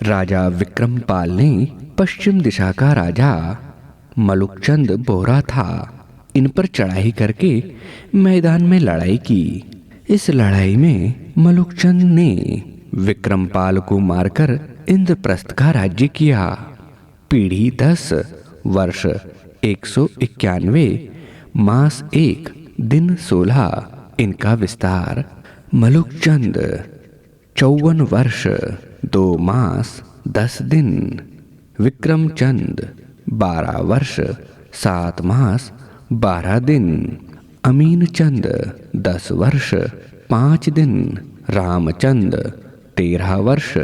राजा विक्रमपाल ने पश्चिम दिशा का राजा मलुकचंद बोहरा था। इन पर चढ़ाई करके मैदान में लड़ाई की। इस लड़ाई में मलुकचंद ने विक्रमपाल को मारकर इंद्रप्रस्थ का राज्य किया। पीढ़ी 10 वर्ष 191 मास 1 दिन 16 इनका विस्तार। मलुकचंद 54 वर्ष 2 मास 10 दिन। विक्रमचंद 12 वर्ष 7 मास 12 दिन। अमीनचंद 10 वर्ष 5 दिन। रामचंद 13 वर्ष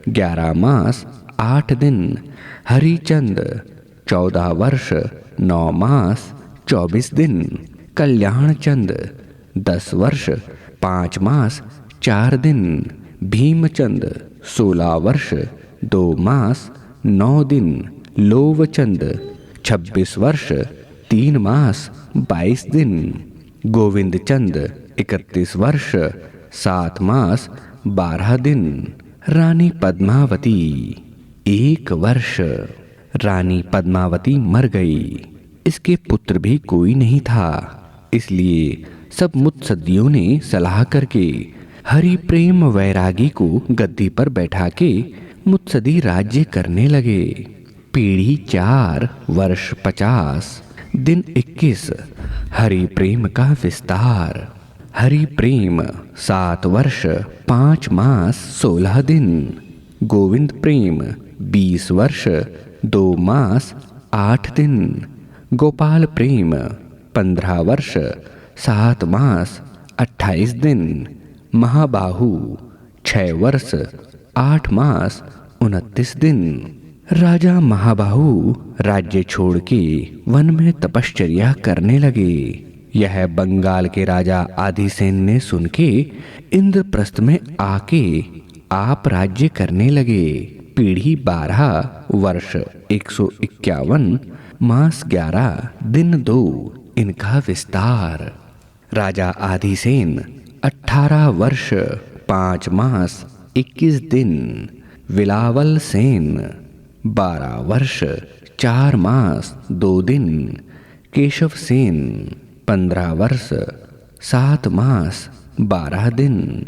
11 मास 8 दिन। हरिचंद 14 वर्ष 9 मास 24 दिन। कल्याणचंद 10 वर्ष 5 मास 4 दिन। भीमचंद 16 वर्ष 2 मास 9 दिन। लोवचंद 26 वर्ष 3 मास 22 दिन। गोविंदचंद 31 वर्ष 7 मास 12 दिन। रानी पद्मावती 1 वर्ष। रानी पद्मावती मर गई। इसके पुत्र भी कोई नहीं था। इसलिए सब मुत्सद्दियों ने सलाह करके हरि प्रेम वैरागी को गद्दी पर बैठा के मुत्सदी राज्य करने लगे। पीढ़ी 4 वर्ष 50 दिन 21 हरि प्रेम का विस्तार। हरि प्रेम 7 वर्ष 5 मास 16 दिन। गोविंद प्रेम 20 वर्ष 2 मास 8 दिन। गोपाल प्रेम 15 वर्ष 7 मास 28 दिन। महाबाहु 6 वर्ष 8 मास 29 दिन। राजा महाबाहु राज्य छोड़ के वन में तपश्चर्या करने लगे। यह बंगाल के राजा आदिसेन ने सुन के इंद्रप्रस्थ में आके आप राज्य करने लगे। पीढ़ी 12 वर्ष 151 मास 11 दिन 2 इनका विस्तार। राजा आदिसेन 18 वर्ष 5 मास 21 दिन। विलावल सेन 12 वर्ष 4 मास 2 दिन। केशव सेन 15 वर्ष 7 मास 12 दिन।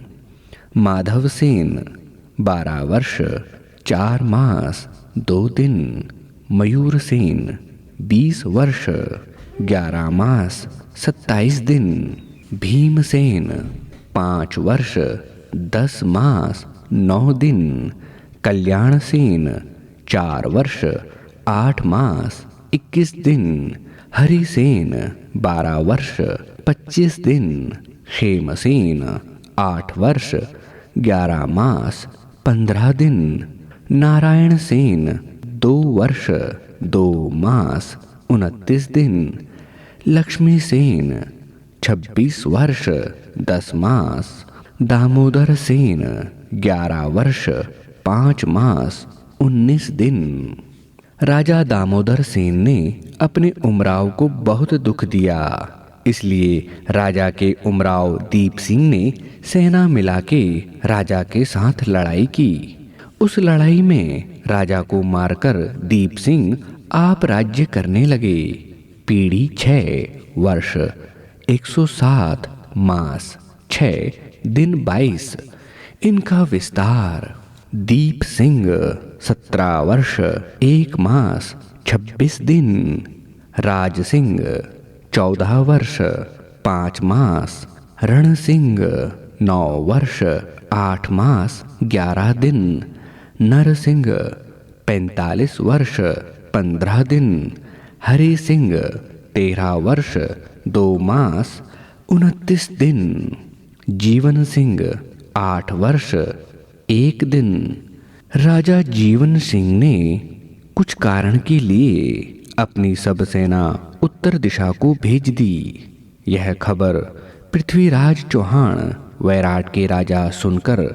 माधव सेन 12 वर्ष 4 मास 2 दिन। मयूर सेन 20 वर्ष 11 मास 27 दिन। भीमसेन 5 वर्ष 10 मास 9 दिन। कल्याण सेन 4 वर्ष 8 मास 21 दिन। हरिसेन 12 वर्ष 25 दिन। क्षेमसेन 8 वर्ष 11 मास 15 दिन। नारायण सेन 2 वर्ष 2 मास 29 दिन। लक्ष्मी सेन 26 वर्ष 10 मास। दामोदर सेन 11 वर्ष 5 मास 19 दिन। राजा दामोदर सेन ने अपने उमराव को बहुत दुख दिया। इसलिए राजा के उमराव दीप सिंह ने सेना मिला के राजा के साथ लड़ाई की। उस लड़ाई में राजा को मारकर दीप सिंह आप राज्य करने लगे। पीढ़ी 6 वर्ष 107 मास 6 दिन 22 इनका विस्तार। दीप सिंह 17 वर्ष 1 मास 26 दिन। राज सिंह 14 वर्ष 5 मास। रण सिंह 9 वर्ष 8 मास 11 दिन। नर सिंह 45 वर्ष 15 दिन। हरि सिंह 13 वर्ष 2 मास 29 दिन। जीवन सिंह 8 वर्ष 1 दिन। राजा जीवन सिंह ने कुछ कारण के लिए अपनी सब सेना उत्तर दिशा को भेज दी। यह खबर पृथ्वीराज चौहान वैराट के राजा सुनकर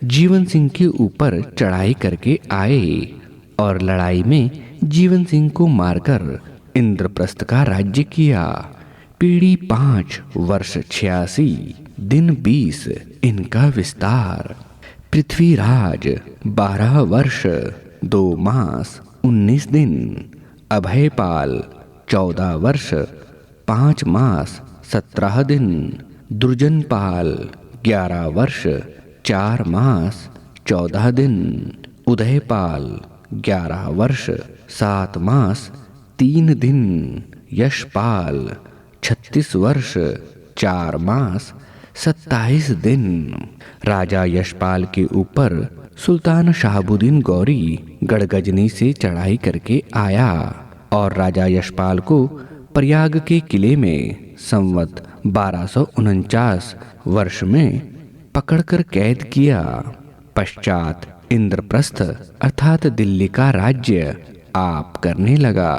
जीवन सिंह के ऊपर चढ़ाई करके आए और लड़ाई में जीवन सिंह को मारकर इंद्रप्रस्थ का राज्य किया। पीढ़ी 5 वर्ष 86 दिन 20 इनका विस्तार। पृथ्वीराज 12 वर्ष 2 मास 19 दिन। अभयपाल 14 वर्ष 5 मास 17 दिन। दुर्जनपाल 11 वर्ष 4 मास 14 दिन। उदयपाल 11 वर्ष 7 मास 3 दिन। यशपाल 36 वर्ष 4 मास 27 दिन। राजा यशपाल के ऊपर सुल्तान शहाबुद्दीन गौरी गढ़गजनी से चढ़ाई करके आया और राजा यशपाल को प्रयाग के किले में संवत 1249 वर्ष में पकड़कर कैद किया। पश्चात इंद्रप्रस्थ अर्थात दिल्ली का राज्य आप करने लगा।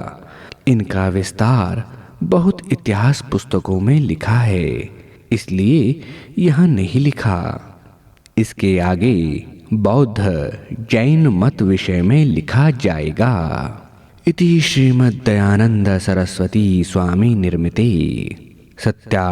इनका विस्तार बहुत इतिहास पुस्तकों में लिखा है, इसलिए यहाँ नहीं लिखा। इसके आगे बौद्ध जैन मत विषय में लिखा जाएगा। इति श्रीमद्दयानंद सरस्वती स्वामी निर्मिते सत्या